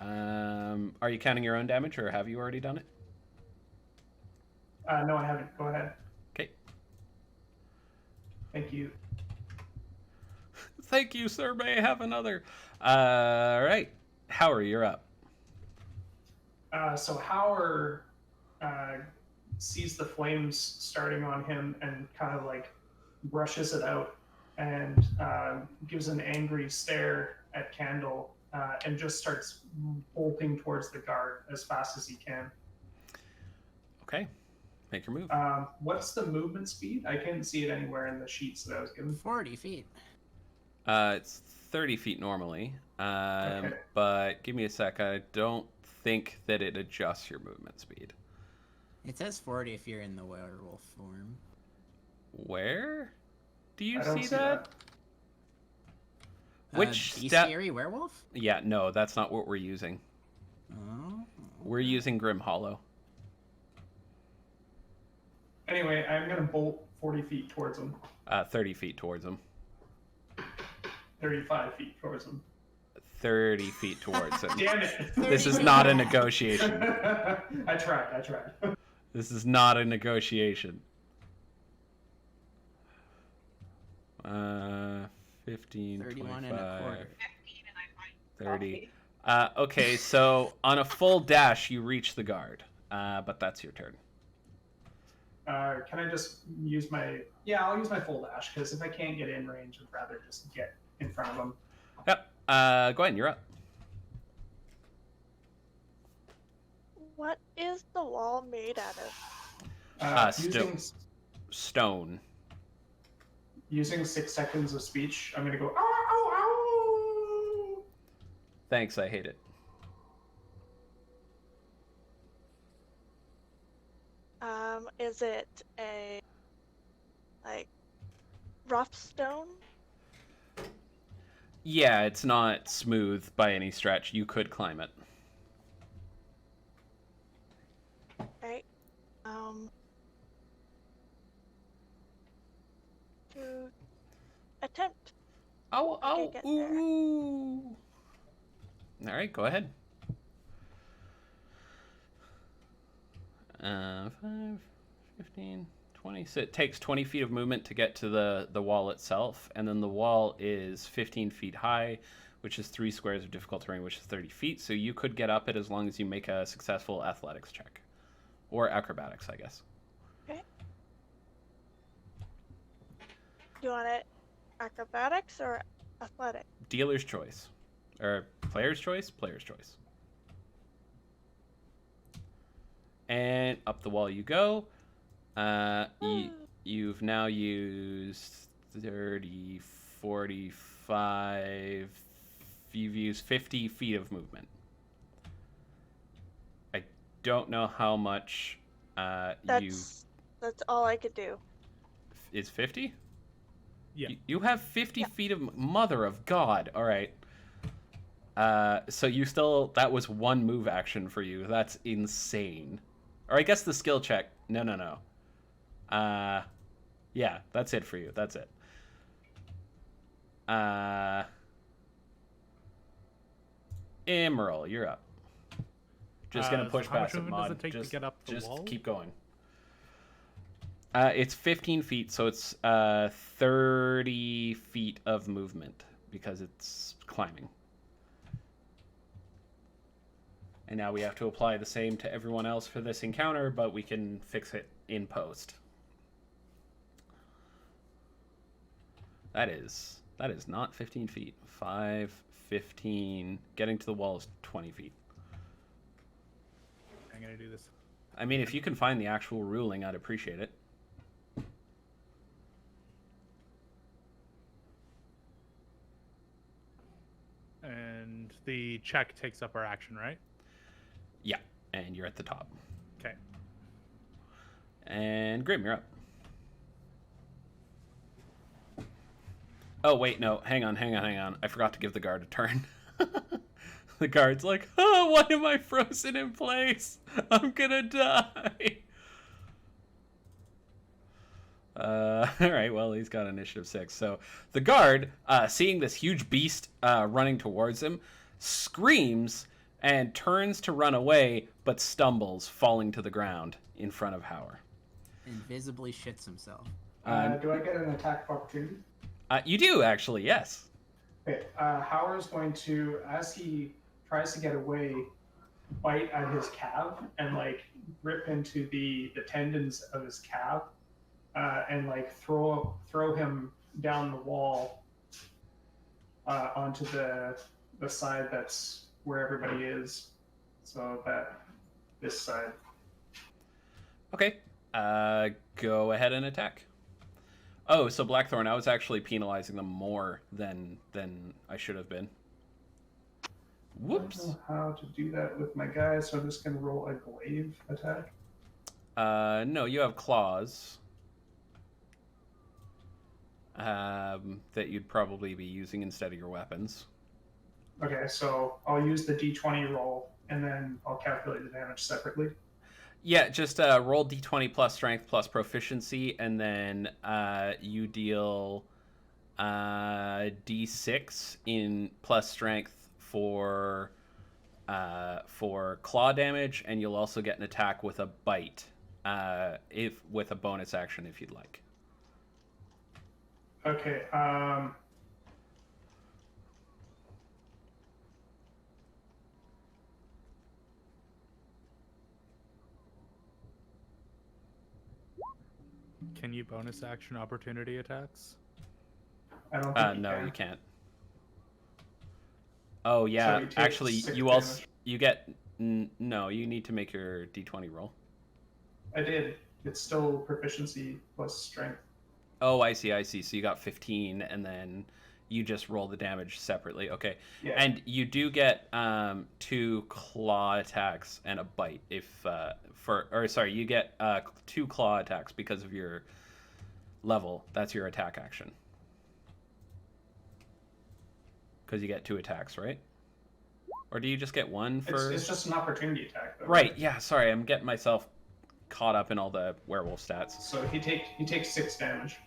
Are you counting your own damage, or have you already done it? No, I haven't. Go ahead. Okay. Thank you. Thank you, sir. May I have another? All right. Howard, you're up. So Howard sees the flames starting on him and kind of like brushes it out and gives an angry stare at Candle and just starts bolting towards the guard as fast as he can. Okay. Make your move. What's the movement speed? I can't see it anywhere in the sheets that I was given. 40 feet. It's 30 feet normally. Okay. But give me a sec. I don't think that it adjusts your movement speed. It says 40 if you're in the werewolf form. Where do you I don't see that? Which Bestiary werewolf? Yeah, no, that's not what we're using. Oh. We're using Grim Hollow. Anyway, I'm going to bolt 40 feet towards him. 30 feet towards him. 35 feet towards him. 30 feet towards him. Damn it! This is not a negotiation. I tried. This is not a negotiation. 15, 31 25, and a quarter. 30. Okay, so on a full dash, you reach the guard. But that's your turn. Can I just use my... Yeah, I'll use my full dash, because if I can't get in range, I'd rather just get in front of them. Yep. Go ahead, you're up. What is the wall made out of? Stone. Using 6 seconds of speech, I'm going to go, ow, ow, ow! Thanks, I hate it. Is it a, like, rough stone? Yeah, it's not smooth by any stretch. You could climb it. Right. To attempt. Oh, I get there. ooh. All right, go ahead. 5, 15, 20. So it takes 20 feet of movement to get to the wall itself, and then the wall is 15 feet high, which is 3 squares of difficult terrain, which is 30 feet. So you could get up it as long as you make a successful athletics check. Or acrobatics, I guess. Okay. Do you want it acrobatics or athletic? Dealer's choice. Or player's choice? Player's choice. And up the wall you go. You've now used 30, 45... You've used 50 feet of movement. I don't know how much That's all I could do. Is 50? Yeah. You have 50 feet of... Mother of God. All right. So you still... That was one move action for you. That's insane. Or I guess the skill check. No. Yeah, that's it for you. That's it. Emerald, you're up. Just gonna push how much past it, movement does Mod. it take to get up the wall? Just keep going. It's 15 feet, so it's 30 feet of movement because it's climbing. And now we have to apply the same to everyone else for this encounter, but we can fix it in post. That is not 15 feet. 5, 15. Getting to the wall is 20 feet. I'm gonna do this. I mean, if you can find the actual ruling, I'd appreciate it. And the check takes up our action, right? Yeah, and you're at the top. Okay. And Grim, you're up. Oh, wait, no. Hang on. I forgot to give the guard a turn. The guard's like, oh, why am I frozen in place? I'm gonna die. All right, well, he's got initiative 6. So the guard, seeing this huge beast running towards him, screams and turns to run away, but stumbles, falling to the ground in front of Howler. Invisibly shits himself. Do I get an attack of opportunity? You do, actually, yes. Okay, Howard's going to, as he tries to get away, bite at his calf and like rip into the tendons of his calf, and like throw him down the wall onto the side that's where everybody is. So this side. Okay. Go ahead and attack. Oh, so Blackthorn, I was actually penalizing them more than I should have been. Whoops. I don't know how to do that with my guys, so I'm just going to roll a glaive attack. No, you have claws. That you'd probably be using instead of your weapons. Okay, so I'll use the d20 roll, and then I'll calculate the damage separately. Yeah, just roll d20 plus strength plus proficiency, and then you deal d6 in plus strength for claw damage, and you'll also get an attack with a bite, with a bonus action if you'd like. Okay, you bonus action opportunity attacks? I don't think No, can. you can't. Oh yeah, you take actually, 6 you also damage. you get no. You need to make your d20 roll. I did. It's still proficiency plus strength. Oh, I see, I see. So you got 15, and then you just roll the damage separately. Okay, Yeah. and you do get 2 claw attacks and a bite if you get 2 claw attacks because of your level. That's your attack action. Because you get 2 attacks, right? Or do you just get 1 for? It's just an opportunity attack, though. Right. Yeah. Sorry, I'm getting myself caught up in all the werewolf stats. So he takes 6 damage.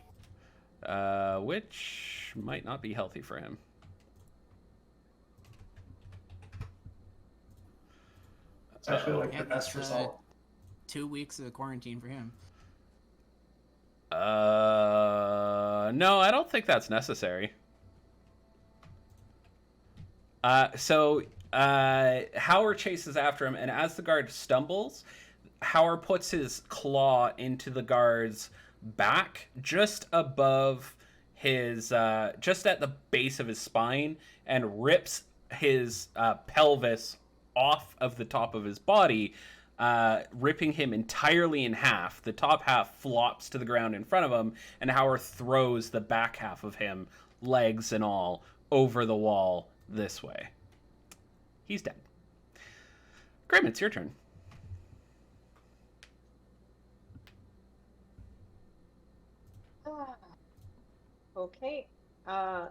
Which might not be healthy for him. It's actually like Yeah, the best that's, result. 2 weeks of quarantine for him. No, I don't think that's necessary. Howler chases after him, and as the guard stumbles, Howler puts his claw into the guard's back, just above his, just at the base of his spine, and rips his pelvis off of the top of his body, ripping him entirely in half. The top half flops to the ground in front of him, and Howler throws the back half of him, legs and all, over the wall this way. He's dead. Grim, it's your turn. Okay. How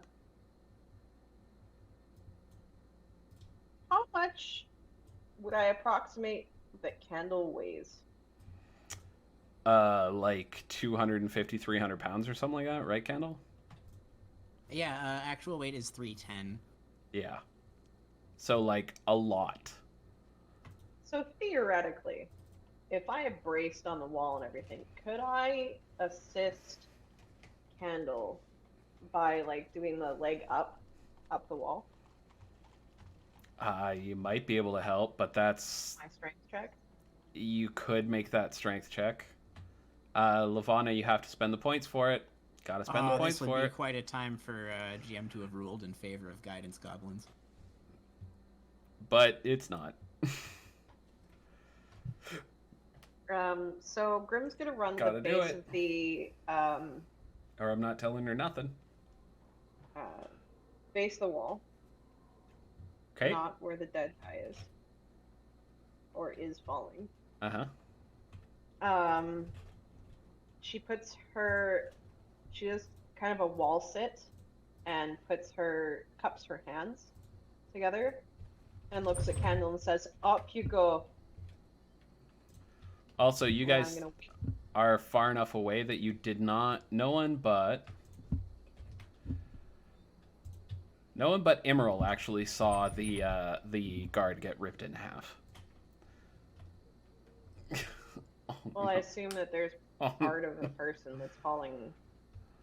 much would I approximate that Candle weighs? Like 250, 300 pounds or something like that, right, Kendall? Yeah, actual weight is 310. Yeah. So, like, a lot. So theoretically, if I had braced on the wall and everything, could I assist Candle by like doing the leg up the wall? You might be able to help, but that's... My strength check? You could make that strength check. Lavana, you have to spend the points for it. Gotta spend the points this would for be it. quite a time for GM to have ruled in favor of guidance goblins. But it's not. So Grim's gonna run Gotta the do base it. of the Or I'm not telling her nothing. base of the wall. Okay. Not where the dead guy is. Or is falling. Uh-huh. She does kind of a wall sit and cups her hands together and looks at Candle and says, "Up you go." Also, you And I'm guys gonna- are far enough away that you did not... No one but Emerald actually saw the guard get ripped in half. Oh, Well, I no. assume that there's Oh, part of a person that's falling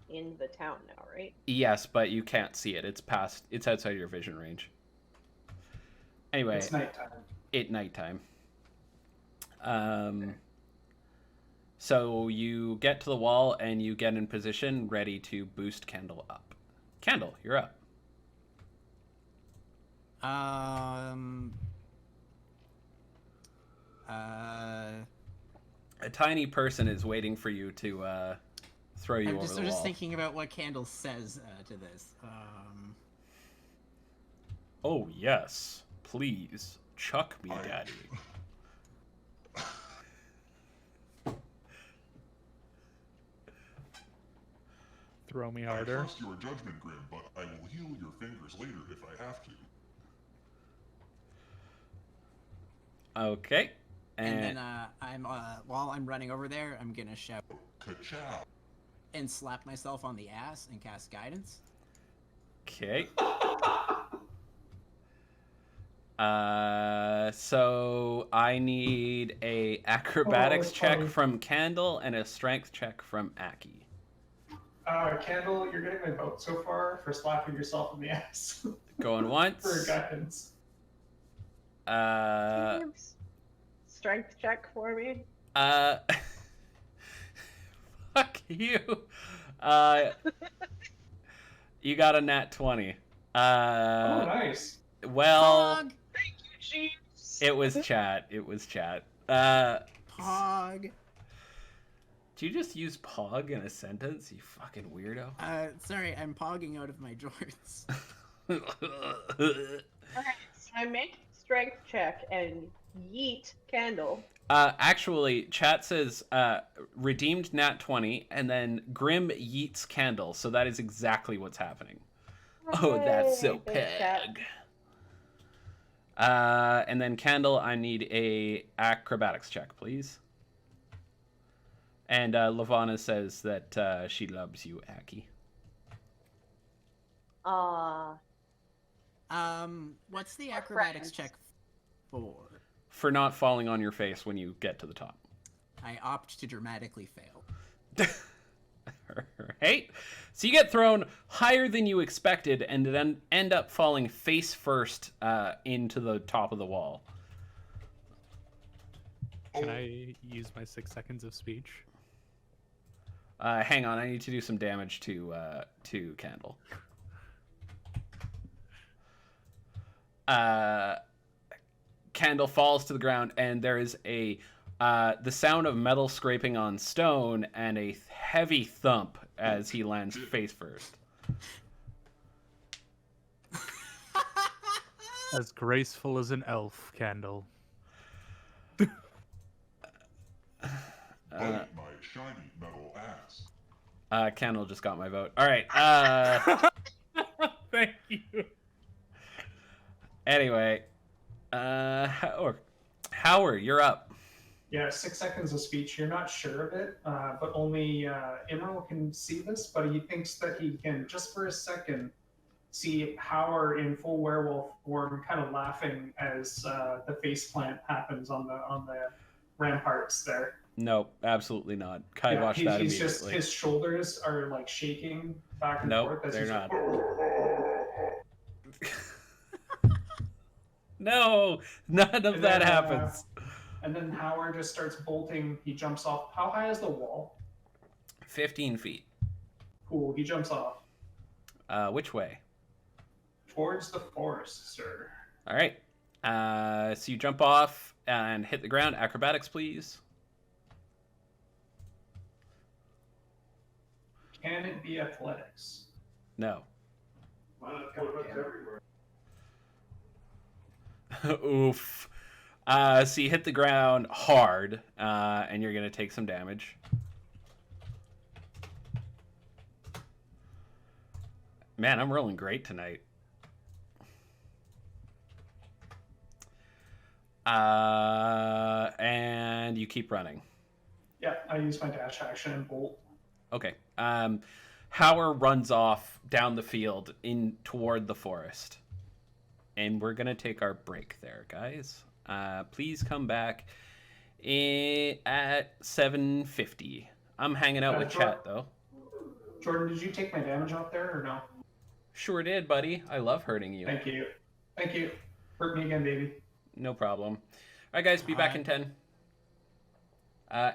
in the town now, right? yes, but you can't see it. It's outside your vision range. Anyway, It's nighttime. nighttime. So you get to the wall and you get in position, ready to boost Candle up. Candle, you're up. A tiny person is waiting for you to throw you I'm over just, the I'm wall. just thinking about what Candle says to this. Oh yes, please chuck me, I- daddy. Throw me I harder. trust your judgment, Grim, but I will heal your fingers later if I have to. Okay, and then while I'm running over there, I'm gonna shout Ka-chow! and slap myself on the ass and cast guidance. okay. So I need a acrobatics it's check funny. from Candle and a strength check from Aki. Candle, you're getting my vote so far for slapping yourself in the ass Going for once. guidance. Strength check for me. Fuck you. Uh, you got a nat 20. Oh, nice. Well, Pog. Thank you, Jeeves. it was chat. It was chat. Pog. Do you just use pog in a sentence, you fucking weirdo? Sorry, I'm pogging out of my jorts. Alright, so I make a strength check and yeet Candle. Actually, chat says redeemed nat 20, and then Grim yeets Candle, so that is exactly what's happening. Oh, that's so Hooray, thanks, chat. peg. And then Candle, I need a acrobatics check, please. And Lavana says that she loves you, Aki. What's the Our acrobatics friends. check for? For not falling on your face when you get to the top. I opt to dramatically fail. Right? So you get thrown higher than you expected and then end up falling face first into the top of the wall. Can I use my 6 seconds of speech? Hang on, I need to do some damage to Candle. Candle falls to the ground, and there is the sound of metal scraping on stone and a heavy thump as he lands face first. As graceful as an elf, Candle. Bite my shiny metal ass. Candle just got my vote. All right. Thank you. Anyway, Howard, you're up. Yeah, 6 seconds of speech. You're not sure of it, but only Emerald can see this. But he thinks that he can, just for a second, see Howard in full werewolf form, kind of laughing as the face plant happens on the ramparts there. No, absolutely not. Kai watched that he's just, immediately. his shoulders are like shaking back and Nope, forth. As they're he's not. Like, No, none of And that then, happens. and then Howard just starts bolting. He jumps off. How high is the wall? 15 feet. Cool. He jumps off Which way? towards the forest, sir. All right. So you jump off and hit the ground. Acrobatics, please. Can it be athletics? No. Goddamn. Oof. So you hit the ground hard, and you're going to take some damage. Man, I'm rolling great tonight. And you keep running. Yeah, I use my dash action and bolt. Okay. Howard runs off down the field in toward the forest. And we're going to take our break there, guys. Please come back at 7:50. I'm hanging out with chat, though. Jordan, did you take my damage off there or no? Sure did, buddy. I love hurting you. Thank you. Thank you. Hurt me again, baby. No problem. All right, guys, be back in 10.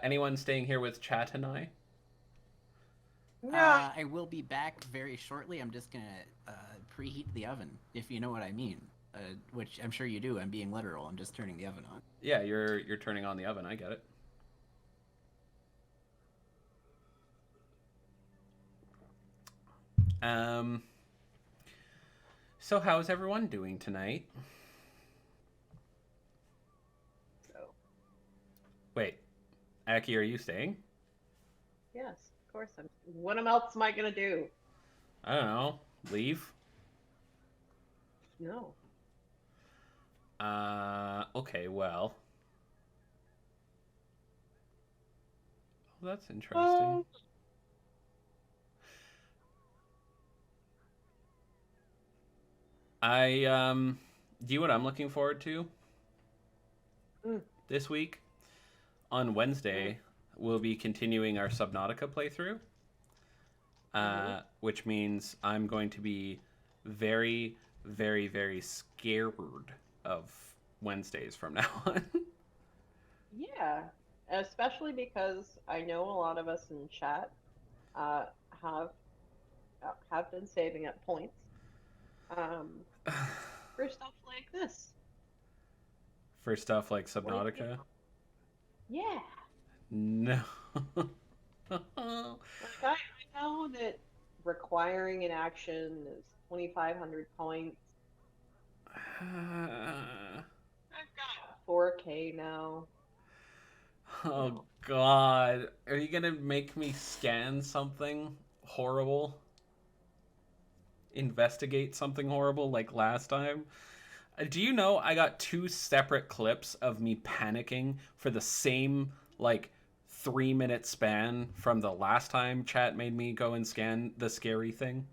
Anyone staying here with chat and I? Yeah. I will be back very shortly. I'm just gonna preheat the oven, if you know what I mean. Which I'm sure you do. I'm being literal. I'm just turning the oven on. Yeah, you're turning on the oven. I get it. So how's everyone doing tonight? Wait, Aki, are you staying? Yes, of course. What else am I gonna do? I don't know. Leave? No. Okay, well. That's interesting. Do you know what I'm looking forward to? This week? On Wednesday, we'll be continuing our Subnautica playthrough. Which means I'm going to be very, very, very scared of Wednesdays from now on. Yeah, especially because I know a lot of us in chat uh, have have been saving up points for stuff like this. For stuff like What do you think? Subnautica? Yeah, No. like I know that requiring an action is 2,500 points. I've got 4K now. Oh God. Are you gonna make me scan something horrible? Investigate something horrible like last time? Do you know I got 2 separate clips of me panicking for the same, like, 3-minute span from the last time chat made me go and scan the scary thing?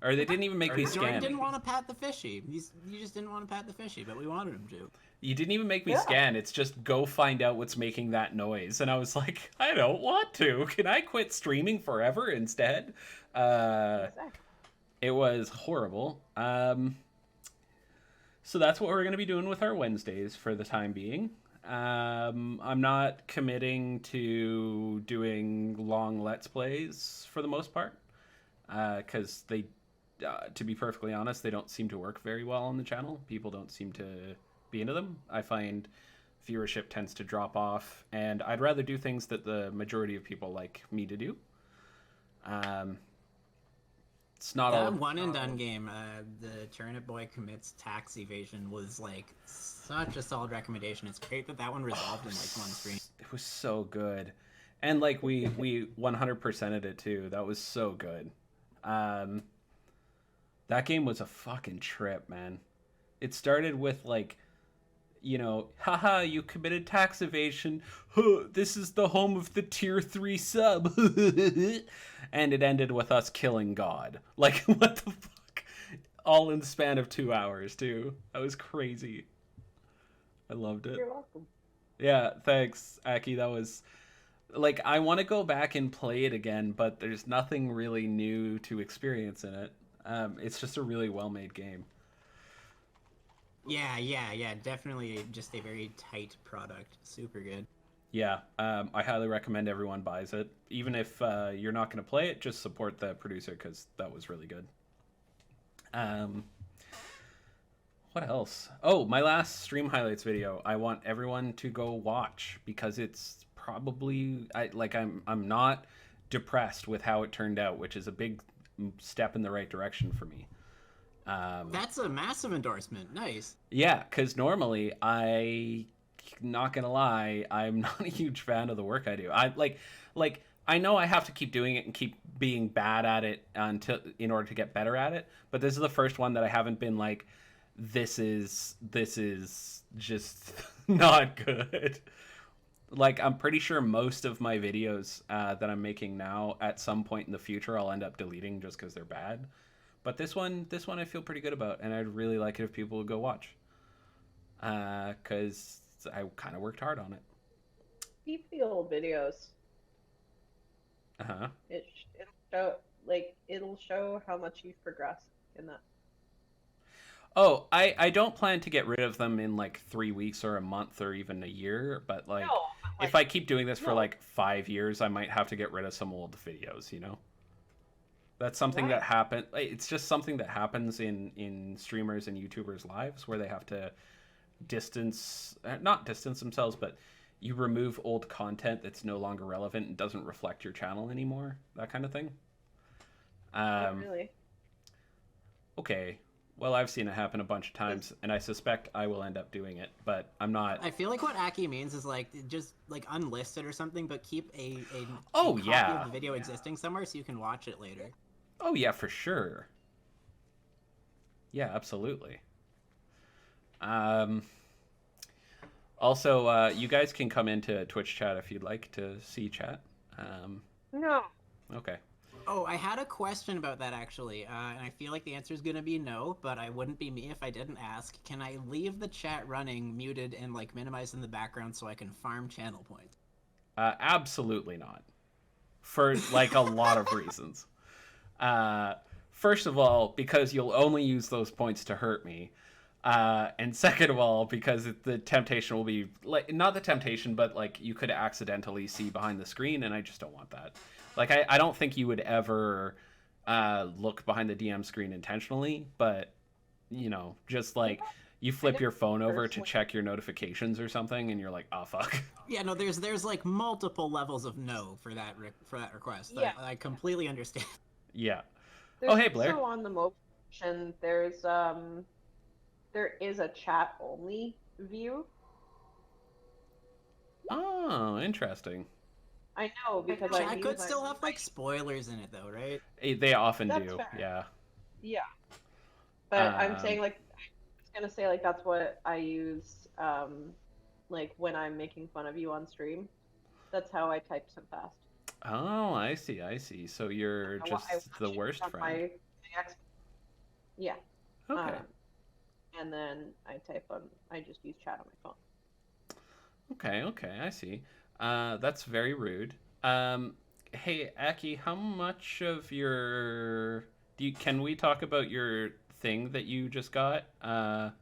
Or they didn't even make me Jordan scan didn't it. want to pat the fishy. You just didn't want to pat the fishy, but we wanted him to. You didn't even make me Yeah. scan. It's just go find out what's making that noise. And I was like, I don't want to. Can I quit streaming forever instead? Exactly. It was horrible. So that's what we're going to be doing with our Wednesdays for the time being. I'm not committing to doing long Let's Plays for the most part. Because they, to be perfectly honest, they don't seem to work very well on the channel. People don't seem to be into them. I find viewership tends to drop off, and I'd rather do things that the majority of people like me to do. It's not all. That one and done game, the Turnip Boy Commits Tax Evasion, was like such a solid recommendation. It's great that one resolved in like one stream. It was so good, and like we 100%ed it too. That was so good. That game was a fucking trip, man. It started with like, you know, haha, you committed tax evasion. Huh, this is the home of the tier 3 sub. And it ended with us killing God. Like, what the fuck? All in the span of 2 hours, too. That was crazy. I loved it. You're welcome. Yeah, thanks, Aki. That was... Like, I want to go back and play it again, but there's nothing really new to experience in it. It's just a really well-made game. Yeah, definitely just a very tight product. Super good. Yeah, I highly recommend everyone buys it. Even if you're not going to play it, just support the producer because that was really good. What else? Oh, my last stream highlights video. I want everyone to go watch because it's probably I'm not depressed with how it turned out, which is a big step in the right direction for me. That's a massive endorsement. Nice. Yeah, because normally not gonna lie, I'm not a huge fan of the work I do. I know I have to keep doing it and keep being bad at it in order to get better at it. But this is the first one that I haven't been like, this is just not good. Like, I'm pretty sure most of my videos that I'm making now, at some point in the future, I'll end up deleting just because they're bad. But this one I feel pretty good about, and I'd really like it if people would go watch. Because I kind of worked hard on it. Keep the old videos. Uh-huh. It'll show how much you've progressed in that. Oh, I don't plan to get rid of them in like 3 weeks or a month or even a year, but like, No, but, if I keep doing this for no. like 5 years, I might have to get rid of some old videos, you know? That's something Right. that happens. It's just something that happens in streamers and YouTubers' lives where they have to not distance themselves, but you remove old content that's no longer relevant and doesn't reflect your channel anymore. That kind of thing. Not really. Okay. Well, I've seen it happen a bunch of times, and I suspect I will end up doing it, but I'm not. I feel like what Aki means is like just like unlist it or something, but keep a Oh, copy yeah. of the video existing somewhere so you can watch it later. Oh, yeah, for sure. Yeah, absolutely. Also, you guys can come into Twitch chat if you'd like to see chat. No. Okay. Oh, I had a question about that actually, and I feel like the answer is going to be no, but I wouldn't be me if I didn't ask. Can I leave the chat running, muted, and like minimized in the background so I can farm channel points? Absolutely not. For like a lot of reasons. First of all, because you'll only use those points to hurt me. And second of all, because the temptation will be like, not the temptation, but like you could accidentally see behind the screen, and I just don't want that. Like, I don't think you would ever look behind the DM screen intentionally, but, you know, just like you flip your phone over to check your notifications or something, and you're like, oh, fuck. Yeah, no, there's like multiple levels of no for that request. Yeah. I completely understand. Yeah. There's Hey, Blair. Also on the motion, there is a chat only view. Oh, interesting. I know because I could still have like spoilers in it though, right? They often That's do. fair. Yeah. Yeah, but I'm saying like I was gonna say like that's what I use like when I'm making fun of you on stream. That's how I type so fast. Oh, I see. I see. So you're I just the watch it worst on friend. my ex- Yeah. Okay. And then I just use chat on my phone. Okay. I see. That's very rude. Hey, Aki, how much of your can we talk about your thing that you just got on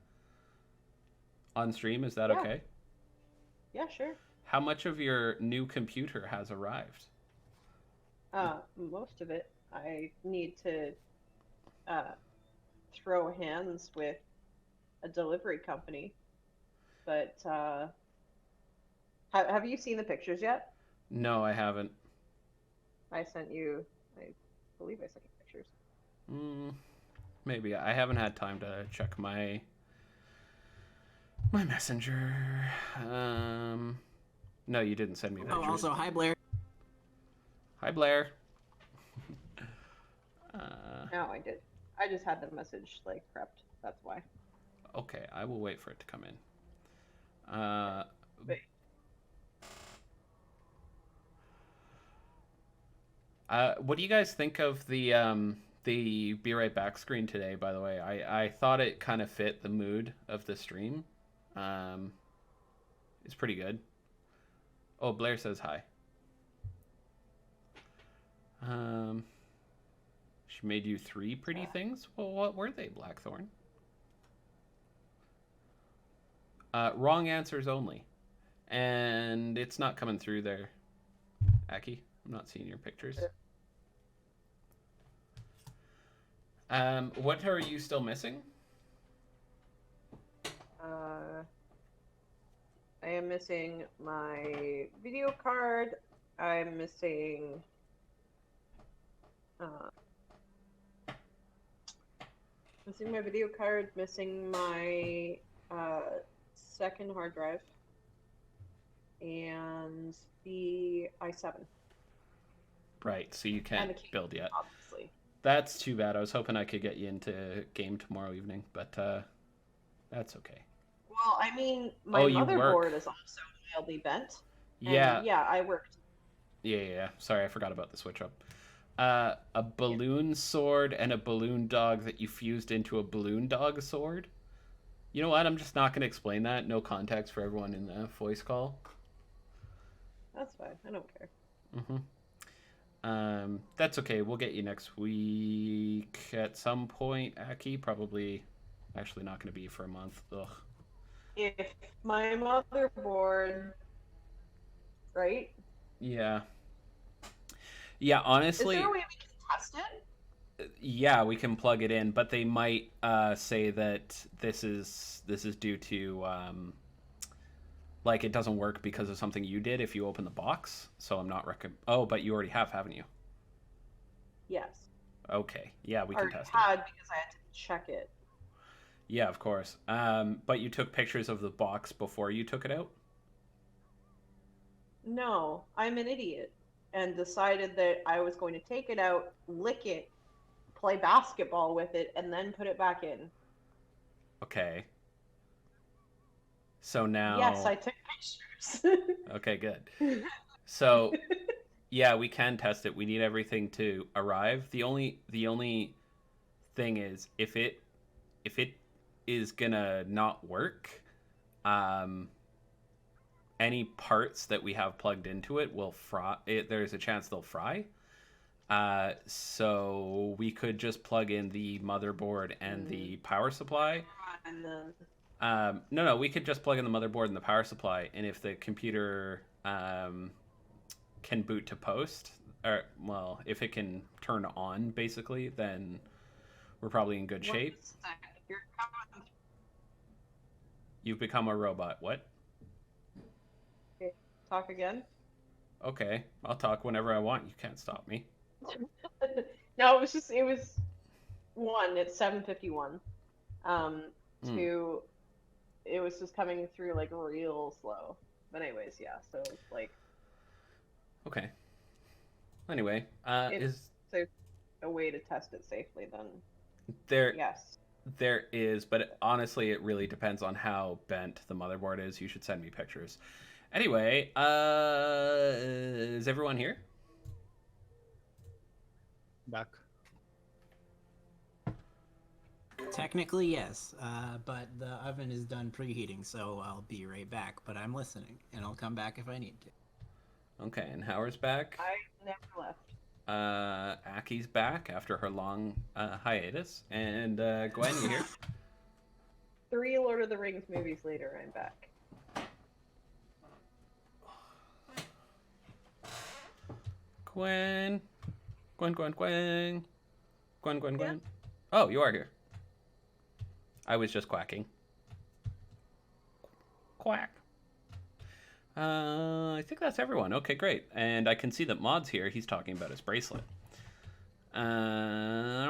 stream? Is that Yeah. okay? Yeah, sure. How much of your new computer has arrived? Most of it. I need to throw hands with a delivery company. But have you seen the pictures yet? No, I haven't. I believe I sent you pictures. Maybe I haven't had time to check my messenger. No, you didn't send me pictures. Oh, also, hi Blair. Hi, Blair. No, I did. I just had the message like prepped. That's why. Okay, I will wait for it to come in. Wait. What do you guys think of the Be Right Back screen today, by the way? I thought it kind of fit the mood of the stream. It's pretty good. Oh, Blair says hi. She made you 3 pretty things? Well, what were they, Blackthorn? Wrong answers only. And it's not coming through there, Aki. I'm not seeing your pictures. What are you still missing? I am missing my video card. I'm missing my video card, missing my second hard drive, and the i7. Right, so you can't build yet. Obviously. That's too bad. I was hoping I could get you into game tomorrow evening, but that's okay. Well, I mean, my motherboard is also mildly bent. Yeah. And yeah, I worked. Yeah. Sorry, I forgot about the switch up. A balloon sword and a balloon dog that you fused into a balloon dog sword. You know what? I'm just not going to explain that. No context for everyone in the voice call. That's fine. I don't care. That's okay. We'll get you next week at some point, Aki. Probably, actually not going to be for a month. Ugh. If my motherboard, right? Yeah. Yeah, honestly. Is there a way we can test it? Yeah, we can plug it in, but they might say that this is due to like it doesn't work because of something you did if you open the box. So I'm not Oh, but you already have, haven't you? Yes. Okay. Yeah, we can test it. I had because I had to check it. Yeah, of course. But you took pictures of the box before you took it out? No, I'm an idiot and decided that I was going to take it out, lick it, play basketball with it, and then put it back in. Okay. So now... Yes, I took pictures. Okay, good. So, yeah, we can test it. We need everything to arrive. The only thing is, if it is gonna not work, any parts that we have plugged into it will fry. There's a chance they'll fry. So we could just plug in the motherboard and the power supply. No, we could just plug in the motherboard and the power supply, and if the computer can boot to post, or well, if it can turn on, basically, then we're probably in good shape. You're coming. You've become a robot. What? Okay, talk again. Okay, I'll talk whenever I want. You can't stop me. No, it was one. It's 7:51. Hmm. Two, it was just coming through like real slow. But anyways, yeah. So like, Okay. Anyway, it's is a way to test it safely. Then there yes. there is, but honestly, it really depends on how bent the motherboard is. You should send me pictures. Anyway, is everyone here? Back. Technically, yes, but the oven is done preheating, so I'll be right back. But I'm listening, and I'll come back if I need to. Okay, and Howard's back. I never left. Aki's back after her long hiatus, and Gwen, you here? 3 Lord of the Rings movies later, I'm back. Gwen, Gwen, Gwen, Gwen, Gwen, Gwen, Yeah? Gwen. Oh, you are here. I was just quacking. Quack. I think that's everyone. Okay, great. And I can see that Maud's here. He's talking about his bracelet. All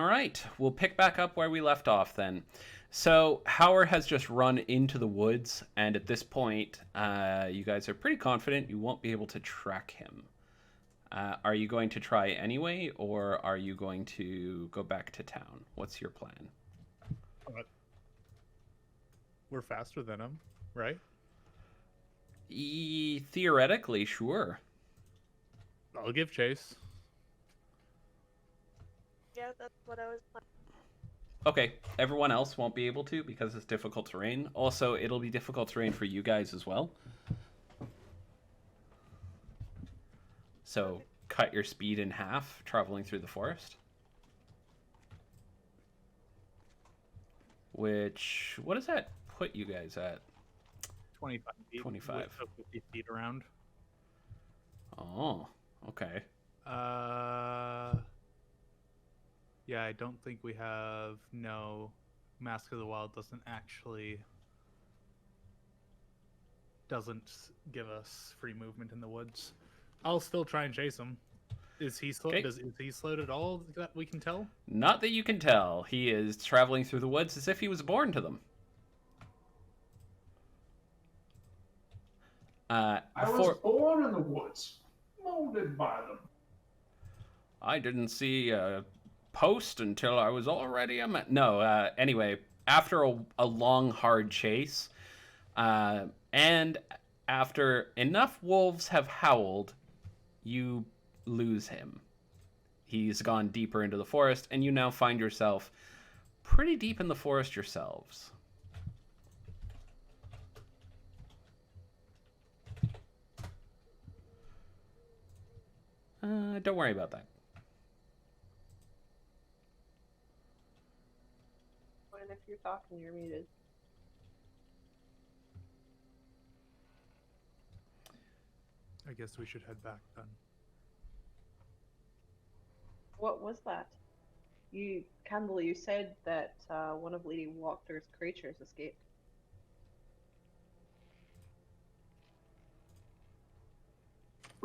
right. We'll pick back up where we left off then. So Howler has just run into the woods, and at this point, you guys are pretty confident you won't be able to track him. Are you going to try anyway, or are you going to go back to town? What's your plan? We're faster than him, right? Theoretically, sure. I'll give chase. Yeah, that's what I was planning. Okay, everyone else won't be able to because it's difficult terrain. Also, it'll be difficult terrain for you guys as well. So, cut your speed in half traveling through the forest. Which, what does that put you guys at? 25 feet. 25. With 50 feet around. Oh, okay. Yeah, I don't think we have... No, Mask of the Wild doesn't give us free movement in the woods. I'll still try and chase him. Is he slow? Okay. Is he slowed at all that we can tell? Not that you can tell. He is traveling through the woods as if he was born to them. I was born in the woods, molded by them. I didn't see a post until I was already a man. No, anyway, after a long, hard chase, and after enough wolves have howled, you lose him. He's gone deeper into the forest, and you now find yourself pretty deep in the forest yourselves. Don't worry about that. And if you're talking, you're muted. I guess we should head back then. What was that? Candle, you said that one of Lady Walker's creatures escaped.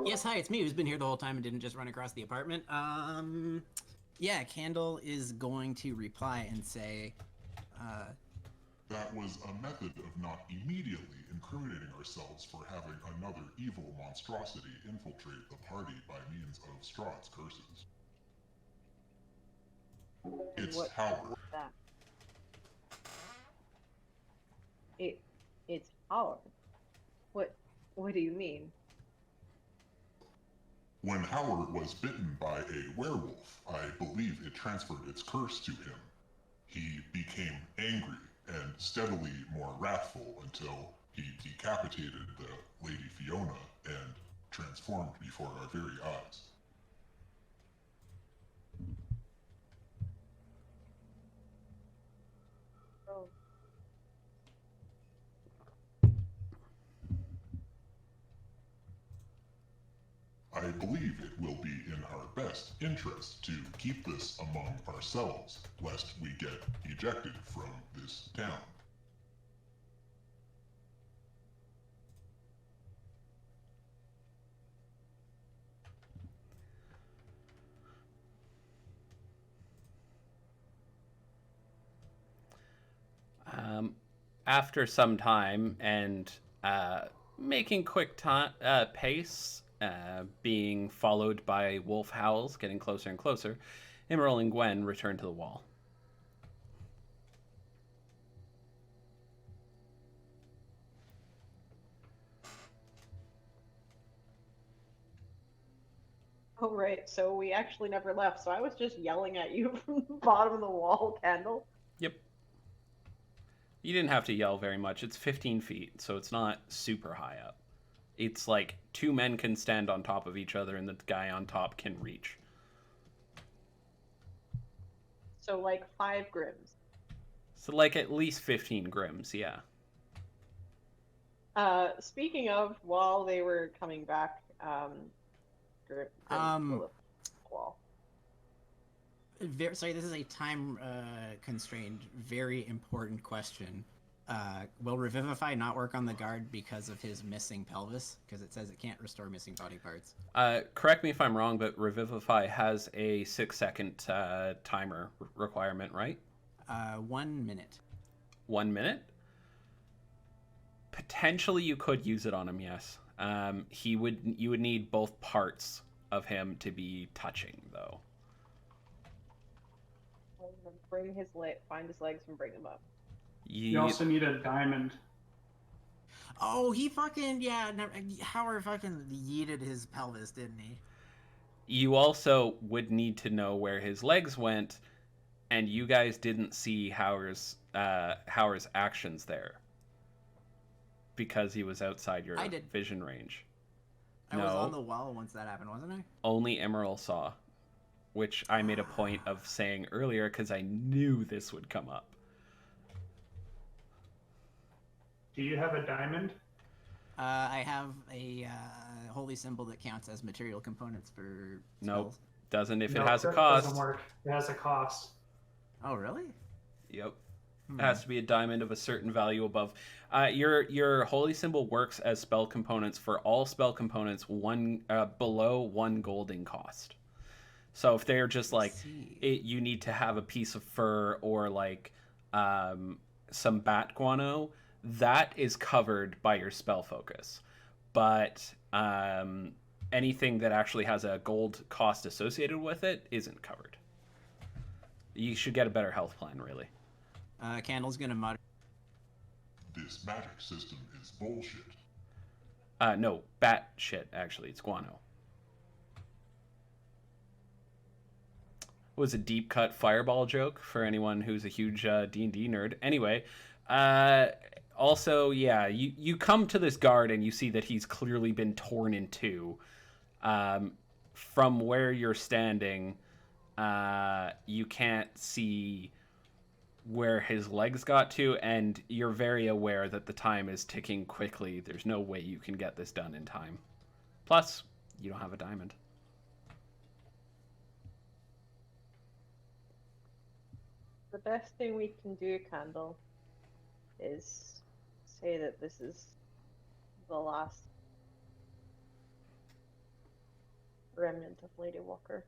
Yes, hi, it's me who's been here the whole time and didn't just run across the apartment. Yeah, Candle is going to reply and say, That was a method of not immediately incriminating ourselves for having another evil monstrosity infiltrate the party by means of Strahd's curses. It's What Howler. was that? It's Howler. What do you mean? When Howler was bitten by a werewolf, I believe it transferred its curse to him. He became angry and steadily more wrathful until he decapitated the Lady Fiona and transformed before our very eyes. Oh. I believe it will be in our best interest to keep this among ourselves, lest we get ejected from this town. After some time and making quick pace, being followed by wolf howls getting closer and closer, Emerald and Gwen return to the wall. Oh, right. So we actually never left. So I was just yelling at you from the bottom of the wall, Candle. Yep. You didn't have to yell very much. It's 15 feet, so it's not super high up. It's like 2 men can stand on top of each other and the guy on top can reach. So like 5 Grims. So like at least 15 Grims, yeah. Speaking of, while they were coming back, Grims will lift the wall. Sorry, this is a time constrained, very important question. Will Revivify not work on the guard because of his missing pelvis? Because it says it can't restore missing body parts. Correct me if I'm wrong, but Revivify has a 6-second timer requirement, right? 1 minute. 1 minute? Potentially you could use it on him, yes. You would need both parts of him to be touching, though. Bring his find his legs and bring him up. You also need a diamond. Oh, he fucking, yeah, Howler fucking yeeted his pelvis, didn't he? You also would need to know where his legs went, and you guys didn't see Howler's actions there. Because he was outside your vision range. I was on the wall once that happened, wasn't I? Only Emerald saw. Which I made a point of saying earlier because I knew this would come up. Do you have a diamond? I have a holy symbol that counts as material components for spells. Nope. Doesn't if No, it has a that cost. doesn't work. It has a cost. Oh, really? Yep. It has to be a diamond of a certain value above. Your holy symbol works as spell components for all spell components below 1 gold in cost. So if they're just like, you need to have a piece of fur or like some bat guano, that is covered by your spell focus. But anything that actually has a gold cost associated with it isn't covered. You should get a better health plan, really. Candle's gonna mutter. This magic system is bullshit. No, bat shit, actually. It's guano. Was a deep cut fireball joke for anyone who's a huge D&D nerd. Anyway, also, yeah, you come to this guard and you see that he's clearly been torn in two. From where you're standing, you can't see where his legs got to, and you're very aware that the time is ticking quickly. There's no way you can get this done in time. Plus, you don't have a diamond. The best thing we can do, Candle, is say that this is the last remnant of Lady Wachter.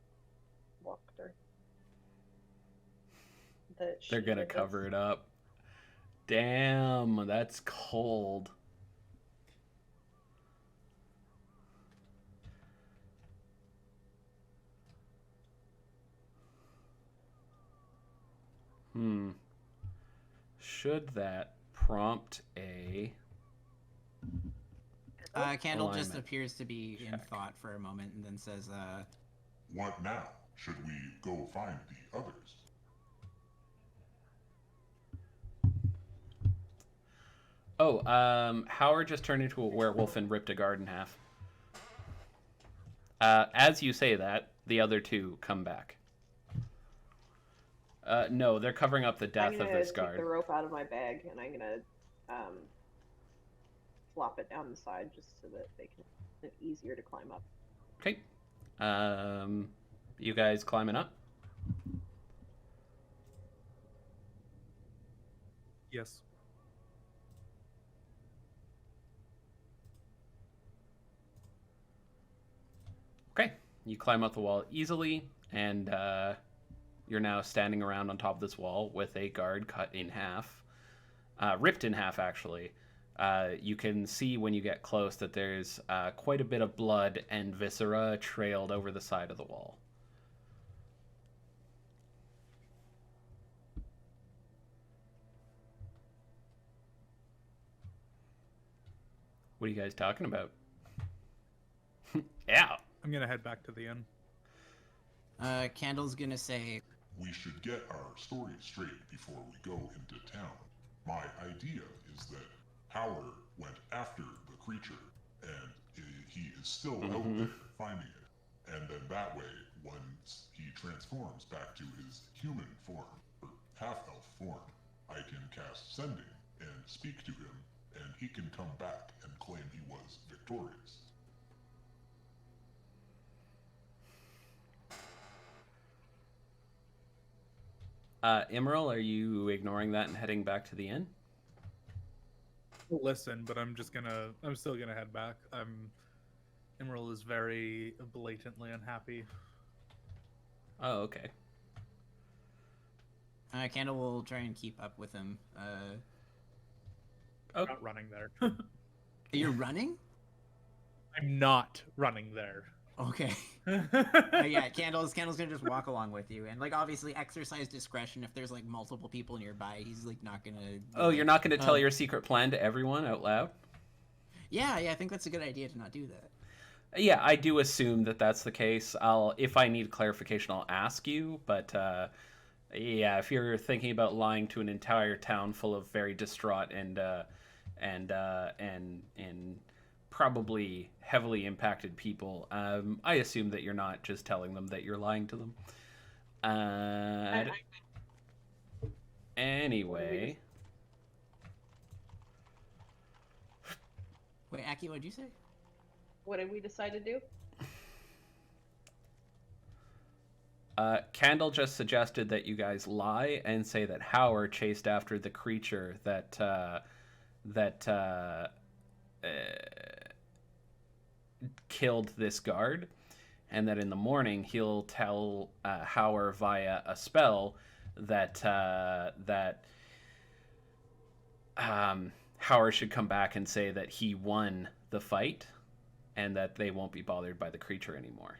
They're gonna cover it up. Damn, that's cold. Should that prompt a... Candle alignment just appears to be in check. thought for a moment and then says, What now? Should we go find the others? Oh, Howard just turned into a werewolf and ripped a guard in half. As you say that, the other two come back. No, they're covering up the death of this guard. I'm gonna take the rope out of my bag and I'm gonna flop it down the side just so that they can it's easier to climb up. Okay. You guys climbing up? Yes. Okay. You climb up the wall easily, and you're now standing around on top of this wall with a guard cut in half, ripped in half, actually. You can see when you get close that there's quite a bit of blood and viscera trailed over the side of the wall. What are you guys talking about? Yeah. I'm gonna head back to the inn. Candle's gonna say, We should get our story straight before we go into town. My idea is that Howler went after the creature, and he is still out there finding it. And then that way, once he transforms back to his human form, or half-elf form, I can cast Sending and speak to him, and he can come back and claim he was victorious. Emerald, are you ignoring that and heading back to the inn? I'll listen, but I'm still gonna head back. Emerald is very blatantly unhappy. Oh, okay. Candle will try and keep up with him. I'm not running there. You're running? I'm not running there. Okay. Yeah, Candle's gonna just walk along with you, and like obviously exercise discretion. If there's like multiple people nearby, he's like not gonna. Oh, you're not going to tell your secret plan to everyone out loud? Yeah, I think that's a good idea to not do that. Yeah, I do assume that that's the case. If I need clarification, I'll ask you. But yeah, if you're thinking about lying to an entire town full of very distraught and probably heavily impacted people, I assume that you're not just telling them that you're lying to them. Anyway. Wait, Aki, what'd you say? What did we decide to do? Candle just suggested that you guys lie and say that Howler chased after the creature that killed this guard, and that in the morning he'll tell Howler via a spell that Howler should come back and say that he won the fight, and that they won't be bothered by the creature anymore.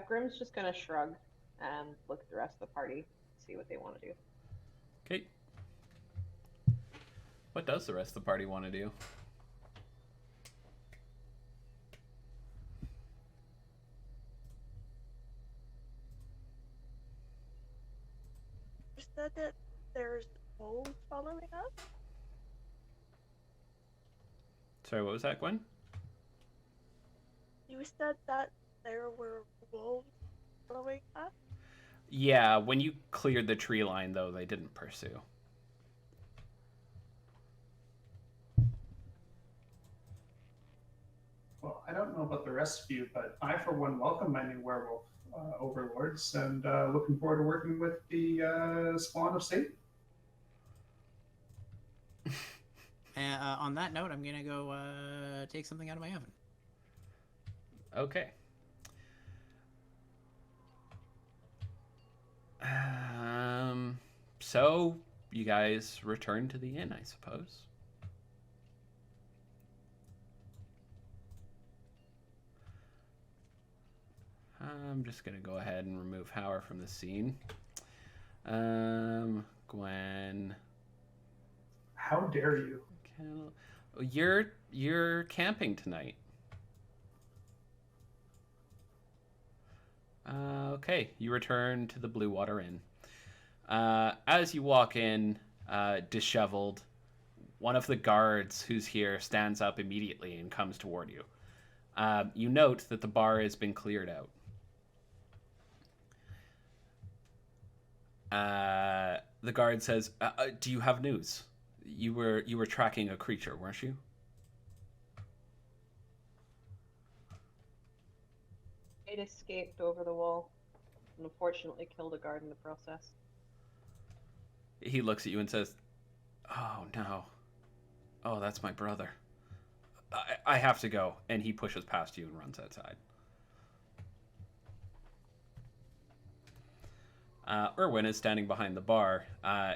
Grim's just gonna shrug and look at the rest of the party, see what they want to do. Okay. What does the rest of the party want to do? You said that there's wolves following us? Sorry, what was that, Gwen? You said that there were wolves following us? Yeah, when you cleared the tree line, though, they didn't pursue. Well, I don't know about the rest of you, but I, for one, welcome my new werewolf overlords, and looking forward to working with the spawn of Satan. On that note, I'm gonna go take something out of my oven. Okay. So you guys return to the inn, I suppose. I'm just gonna go ahead and remove Howler from the scene. Gwen. How dare you? You're camping tonight. Okay, you return to the Blue Water Inn. As you walk in, disheveled, one of the guards who's here stands up immediately and comes toward you. You note that the bar has been cleared out. The guard says, do you have news? you were tracking a creature, weren't you? It escaped over the wall, and unfortunately killed a guard in the process. He looks at you and says, "Oh no. Oh, that's my brother. I have to go." And he pushes past you and runs outside. Erwin is standing behind the bar,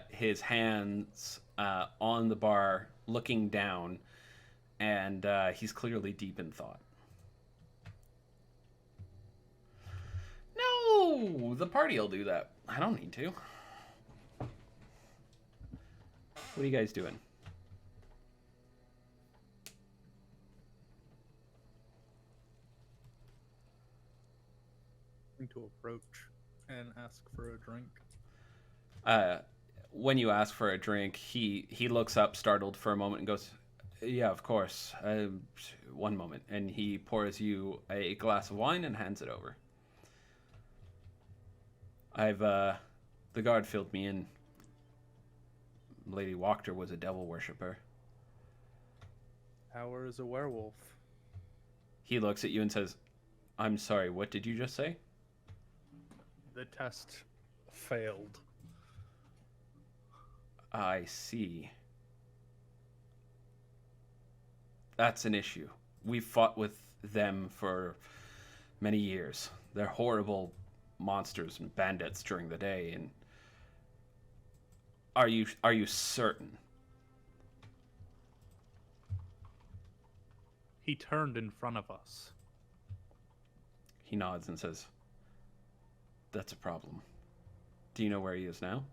his hands on the bar, looking down, and he's clearly deep in thought. No, the party will do that. I don't need to. What are you guys doing? To approach and ask for a drink. When you ask for a drink, he looks up, startled for a moment, and goes, "Yeah, of course. One moment." And he pours you a glass of wine and hands it over. The guard filled me in. Lady Wachter was a devil worshipper. Howler is a werewolf. He looks at you and says, "I'm sorry, what did you just say?" The test failed. I see. That's an issue. We've fought with them for many years. They're horrible monsters and bandits during the day. And are you certain? He turned in front of us. He nods and says, "That's a problem. Do you know where he is now?"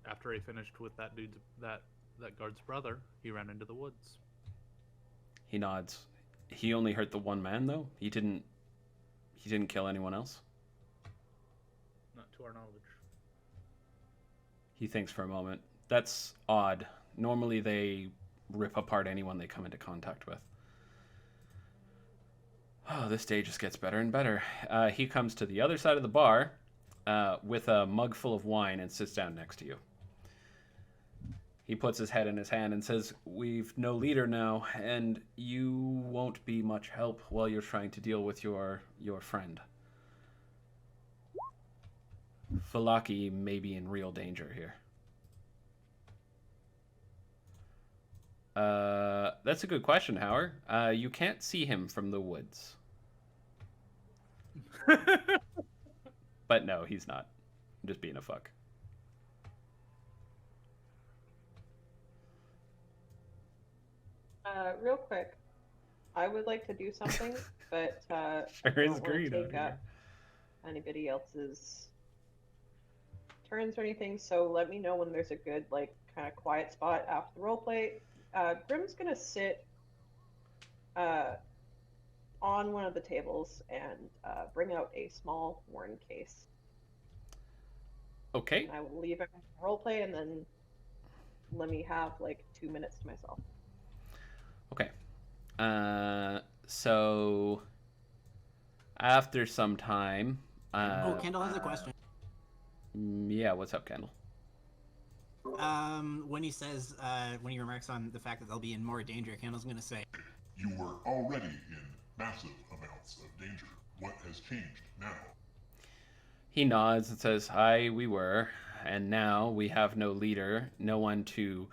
After he finished with that dude's that guard's brother, he ran into the woods. He nods. He only hurt the one man, though? He didn't kill anyone else? Not to our knowledge. He thinks for a moment. That's odd. Normally they rip apart anyone they come into contact with. Oh, this day just gets better and better. He comes to the other side of the bar with a mug full of wine and sits down next to you. He puts his head in his hand and says, "We've no leader now, and you won't be much help while you're trying to deal with your friend. Falaki may be in real danger here." That's a good question, Howler. You can't see him from the woods. But no, he's not. I'm just being a fuck. Real quick, I would like to do something, but I There is don't want greed to out take here. up anybody else's turns or anything. So let me know when there's a good, like, kind of quiet spot after the roleplay. Grim's gonna sit on one of the tables and bring out a small worn case. Okay. And I will leave it for roleplay, and then let me have like 2 minutes to myself. Okay. So after some time, Kendall has a question. yeah, what's up, Kendall? When he says, when he remarks on the fact that they'll be in more danger, Kendall's gonna say, You were already in massive amounts of danger. What has changed now? He nods and says, "Aye, we were, and now we have no leader, no one to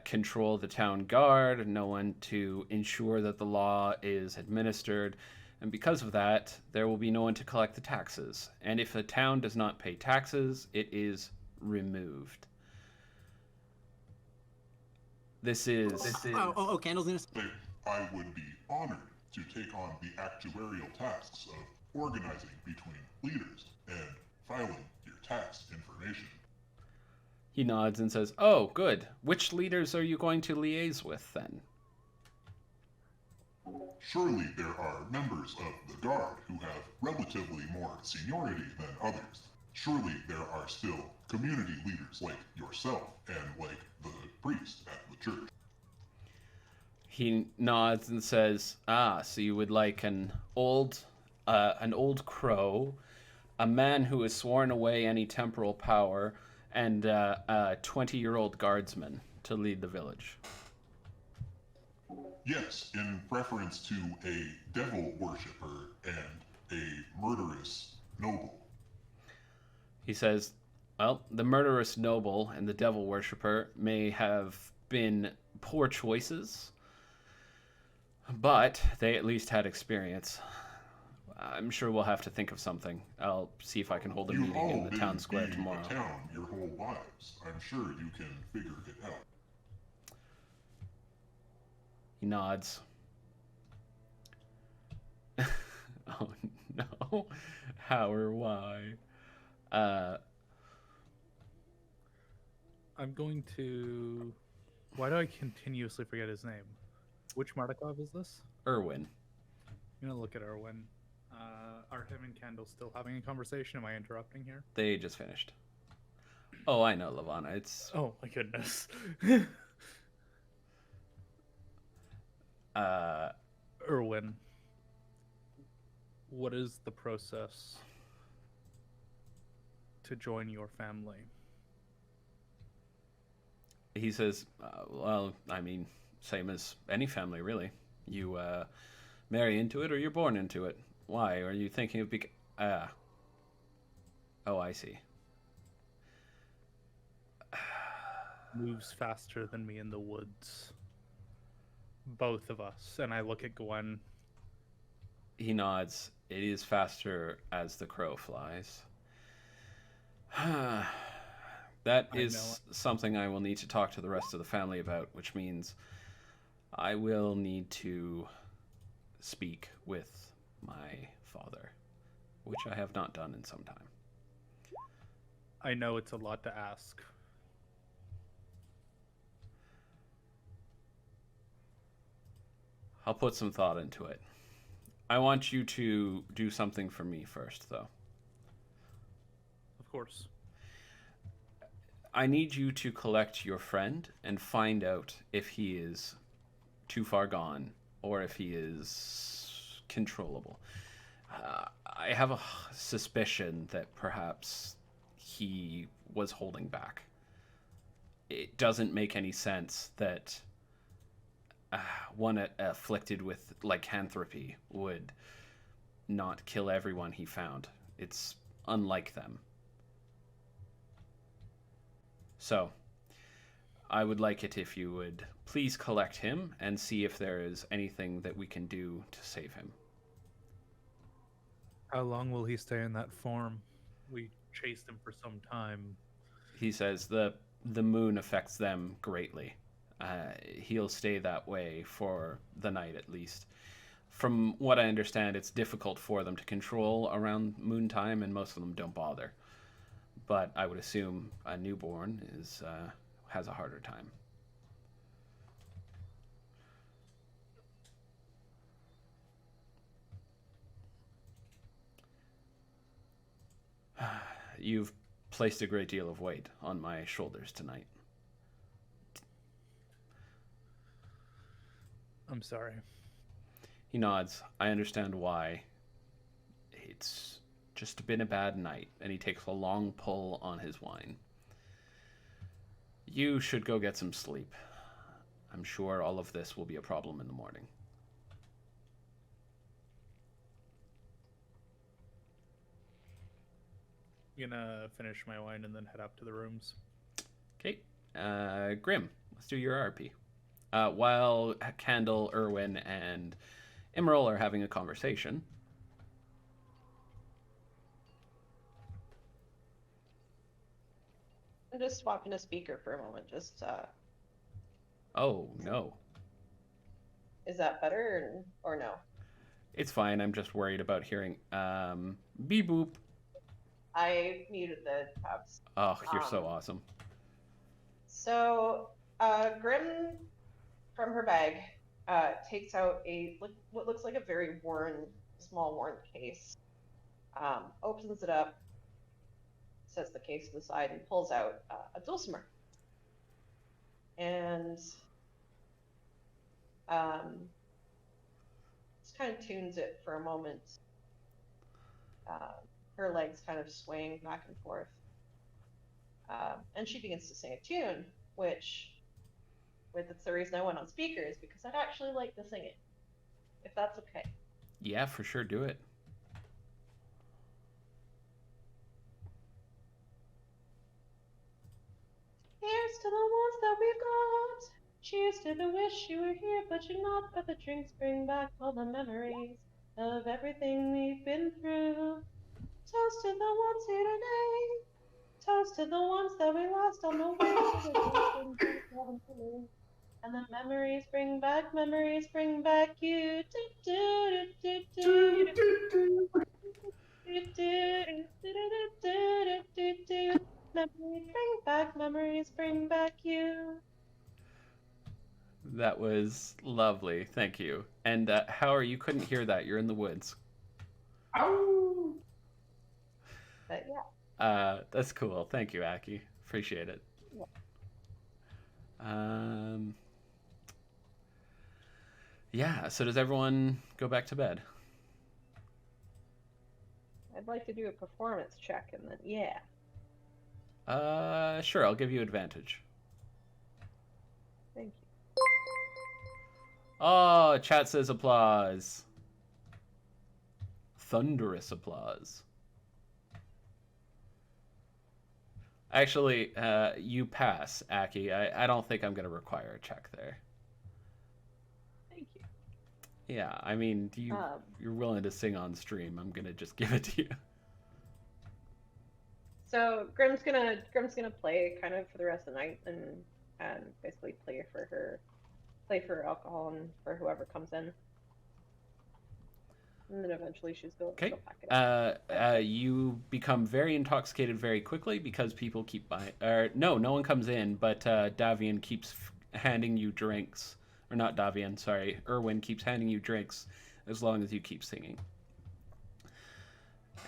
control the town guard, no one to ensure that the law is administered, and because of that, there will be no one to collect the taxes. And if a town does not pay taxes, it is removed." This is. Oh, Kendall's gonna say, That I would be honored to take on the actuarial tasks of organizing between leaders and filing your tax information. He nods and says, "Oh, good. Which leaders are you going to liaise with then?" Surely there are members of the Guard who have relatively more seniority than others. Surely there are still community leaders like yourself and like the priest at the church. He nods and says, "Ah, so you would like an old crow, a man who has sworn away any temporal power, and a 20-year-old guardsman to lead the village. Yes, in preference to a devil worshipper and a murderous noble. He says, well, the murderous noble and the devil worshipper may have been poor choices, but they at least had experience. I'm sure we'll have to think of something. I'll see if I can hold a You've meeting all in the been town square being tomorrow. a town your whole lives. I'm sure you can figure it out. He nods. Oh no. How or why? I'm going to. Why do I continuously forget his name? Which Mardukov is this? Irwin. I'm gonna look at Erwin. Are him and Kendall still having a conversation? Am I interrupting here? They just finished. Oh, I know, Lavana. It's Oh my goodness. Erwin, what is the process to join your family? he says, well, I mean, same as any family, really. You marry into it or you're born into it. Why? Are you thinking of oh, I see. Moves faster than me in the woods. Both of us. And I look at Gwen. He nods. It is faster as the crow flies. That is something I will need to talk to the rest of the family about, which means I will need to speak with my father, which I have not done in some time. I know it's a lot to ask. I'll put some thought into it. I want you to do something for me first, though. Of course. I need you to collect your friend and find out if he is too far gone or if he is controllable. I have a suspicion that perhaps he was holding back. It doesn't make any sense that one afflicted with lycanthropy would not kill everyone he found. It's unlike them. So, I would like it if you would please collect him and see if there is anything that we can do to save him. How long will he stay in that form? We chased him for some time. He says the moon affects them greatly. He'll stay that way for the night at least. From what I understand, it's difficult for them to control around moon time, and most of them don't bother. But I would assume a newborn has a harder time. You've placed a great deal of weight on my shoulders tonight. I'm sorry. He nods. I understand why. It's just been a bad night, and he takes a long pull on his wine. You should go get some sleep. I'm sure all of this will be a problem in the morning. I'm gonna finish my wine and then head up to the rooms. Okay. Grim, let's do your RP. While Candle, Irwin, and Emerald are having a conversation. I'm just swapping a speaker for a moment. Oh, no. Is that better or no? It's fine. I'm just worried about hearing beep boop. I muted the tabs. Oh, you're so awesome. So, Grim, from her bag, takes out what looks like a very small worn case. Opens it up, sets the case to the side, and pulls out a dulcimer. And just kind of tunes it for a moment. Her legs kind of swaying back and forth. And she begins to sing a tune, which, that's the reason I went on speaker, is because I'd actually like to sing it, if that's okay. Yeah, for sure, do it. Here's to the ones that we got. Cheers to the wish you were here, but you're not. But the drinks bring back all the memories of everything we've been through. Toast to the ones here today. Toast to the ones that we lost on the way. To the drinks bring back all the memories. And the memories bring back you. Memories bring back you. That was lovely. Thank you. And Howard, you couldn't hear that. You're in the woods. Ow! But yeah. That's cool. Thank you, Aki. Appreciate it. Yeah. Yeah, so does everyone go back to bed? I'd like to do a performance check and then, yeah. Sure, I'll give you advantage. Thank you. Oh, chat says applause. Thunderous applause. Actually, you pass, Aki. I don't think I'm going to require a check there. Thank you. Yeah, I mean, you're willing to sing on stream. I'm going to just give it to you. So Grim's gonna play kind of for the rest of the night and basically play for alcohol and for whoever comes in. And then eventually she's going to go pack it up. You become very intoxicated very quickly because people keep buying. No one comes in, but Davian keeps handing you drinks. Or not Davian, sorry. Erwin keeps handing you drinks as long as you keep singing.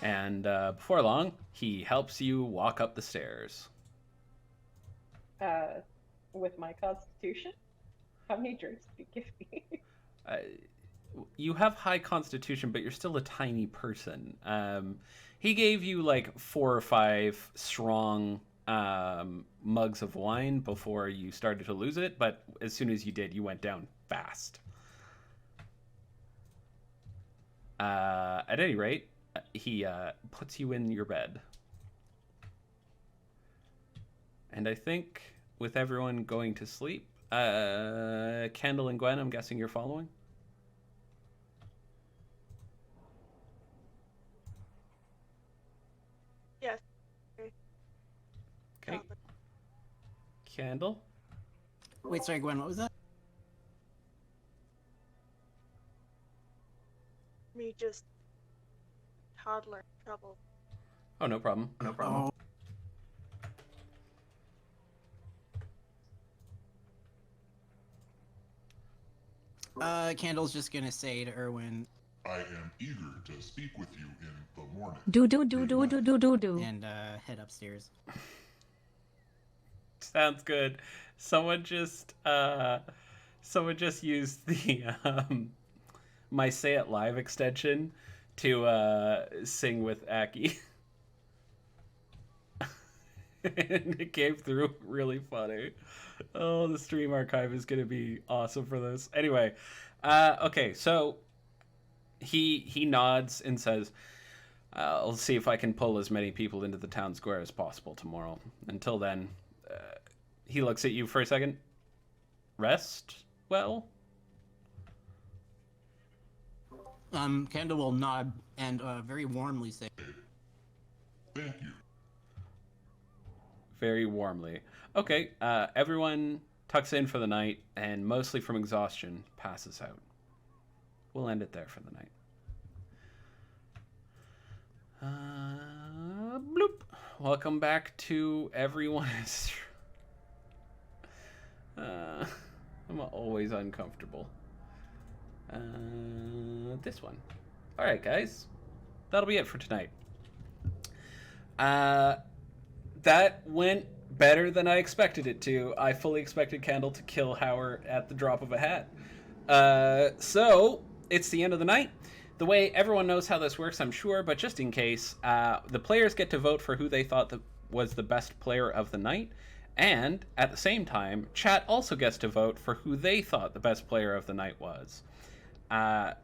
And before long, he helps you walk up the stairs. With my constitution? How many drinks did you give me? You have high constitution, but you're still a tiny person. He gave you like 4 or 5 strong mugs of wine before you started to lose it, but as soon as you did, you went down fast. At any rate, he puts you in your bed. And I think with everyone going to sleep, Kendall and Gwen, I'm guessing you're following? Yes. Okay. Candle? Wait, sorry, Gwen, what was that? Me just toddler trouble. Oh, no problem. No problem. Candle's just gonna say to Erwin, I am eager to speak with you in the morning. Do. and head upstairs. Sounds good. Someone just used the my Say It Live extension to sing with Aki. And it came through really funny. Oh, the stream archive is gonna be awesome for this. Anyway, okay, so he nods and says, I'll see if I can pull as many people into the town square as possible tomorrow. Until then, he looks at you for a second. Rest well? Candle will nod and very warmly say, Thank you. Very warmly. Okay, everyone tucks in for the night and mostly from exhaustion passes out. We'll end it there for the night. Bloop. Welcome back to everyone. I'm always uncomfortable. This one. All right, guys. That'll be it for tonight. That went better than I expected it to. I fully expected Candle to kill Howler at the drop of a hat. So, it's the end of the night. The way everyone knows how this works, I'm sure, but just in case, the players get to vote for who they thought was the best player of the night. And at the same time, chat also gets to vote for who they thought the best player of the night was.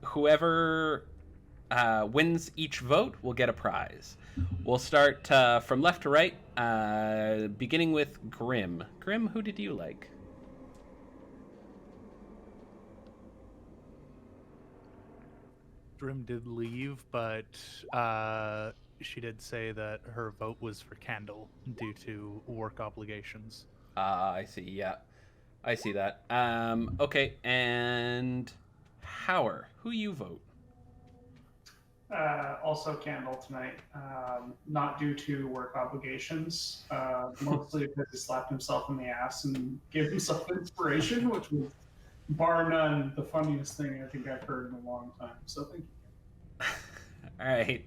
Whoever wins each vote will get a prize. We'll start from left to right, beginning with Grim. Grim, who did you like? Grim did leave, but she did say that her vote was for Candle due to work obligations. I see, yeah. I see that. Okay, and Howler, who you vote? Also Candle tonight, not due to work obligations, mostly because he slapped himself in the ass and gave himself inspiration, which was, bar none, the funniest thing I think I've heard in a long time. So thank you. All right.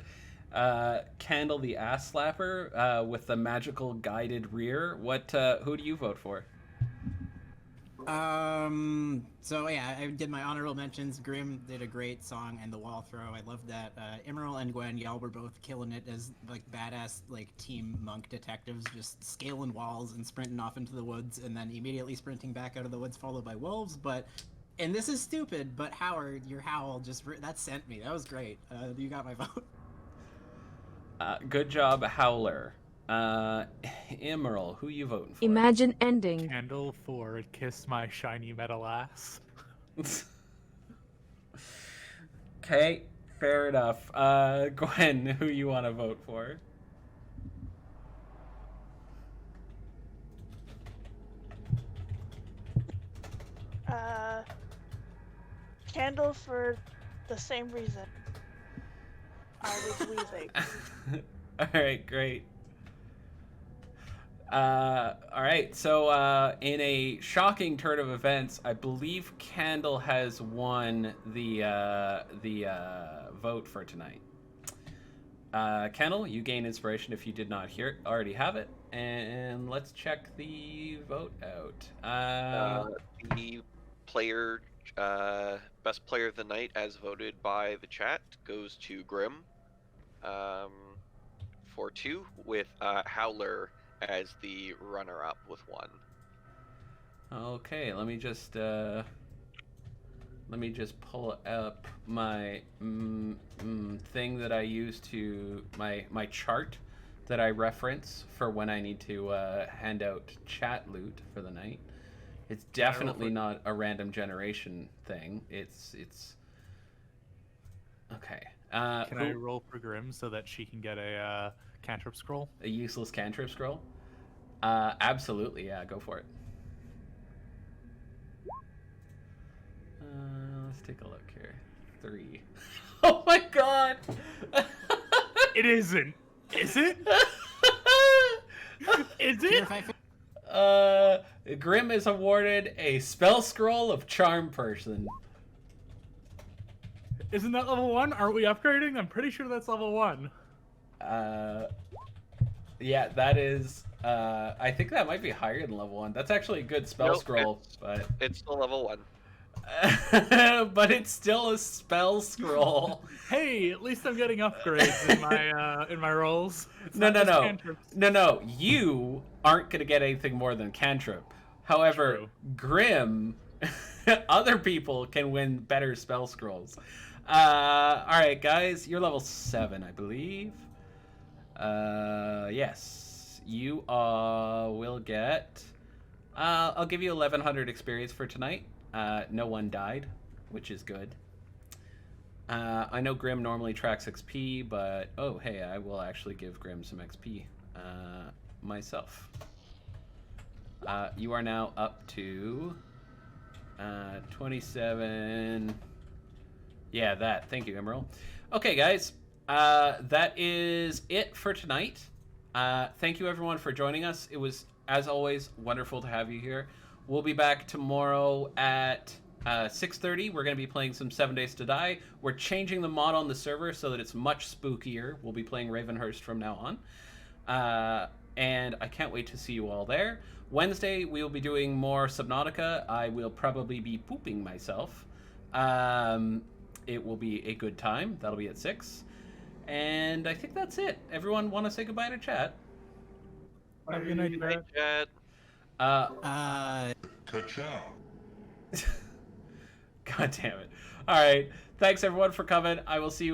Candle the ass slapper with the magical guided rear. Who do you vote for? So yeah, I did my honorable mentions. Grim did a great song and the wall throw. I loved that. Emerald and Gwen, y'all were both killing it as like badass like team monk detectives, just scaling walls and sprinting off into the woods and then immediately sprinting back out of the woods followed by wolves. And this is stupid, but Howard, your howl that sent me. That was great. You got my vote. Good job, Howler. Emerald, who you voting for? Imagine ending. Candle for Kiss My Shiny Metal Ass. Okay, fair enough. Gwen, who you want to vote for? Candle for the same reason. I was wheezing. All right, great. All right, so in a shocking turn of events, I believe Candle has won the vote for tonight. Candle, you gain inspiration if you did not already have it, and let's check the vote out. The player, best player of the night, as voted by the chat, goes to Grim. For 2, with Howler as the runner-up with 1. Okay, let me just pull up my thing that I use to my chart that I reference for when I need to hand out chat loot for the night. It's definitely not a random generation thing. It's okay. Can I roll for Grim so that she can get a cantrip scroll? A useless cantrip scroll? Absolutely, yeah, go for it. Let's take a look here. 3. Oh my god! It isn't. Is it? Is it? Grim is awarded a spell scroll of Charm Person. Isn't that level 1? Aren't we upgrading? I'm pretty sure that's level 1. Yeah, that is. I think that might be higher than level 1. That's actually a good spell scroll, but it's still level 1. but it's still a spell scroll. Hey, at least I'm getting upgrades in my rolls. No. You aren't gonna get anything more than cantrip. However, True. Grim, other people can win better spell scrolls. All right, guys, you're level 7, I believe. Yes, you will get. I'll give you 1,100 experience for tonight. No one died, which is good. I know Grim normally tracks XP, but oh hey, I will actually give Grim some XP myself. You are now up to 27. Yeah, that. Thank you, Emerald. Okay, guys. That is it for tonight. Thank you, everyone, for joining us. It was, as always, wonderful to have you here. We'll be back tomorrow at 6:30. We're going to be playing some 7 Days to Die. We're changing the mod on the server so that it's much spookier. We'll be playing Ravenhurst from now on. And I can't wait to see you all there. Wednesday, we will be doing more Subnautica. I will probably be pooping myself. It will be a good time. That'll be at 6. And I think that's it. Everyone want to say goodbye to chat? Have a good night, Good Brad. night, chat. Ka-chow. God damn it. All right. Thanks everyone for coming. I will see you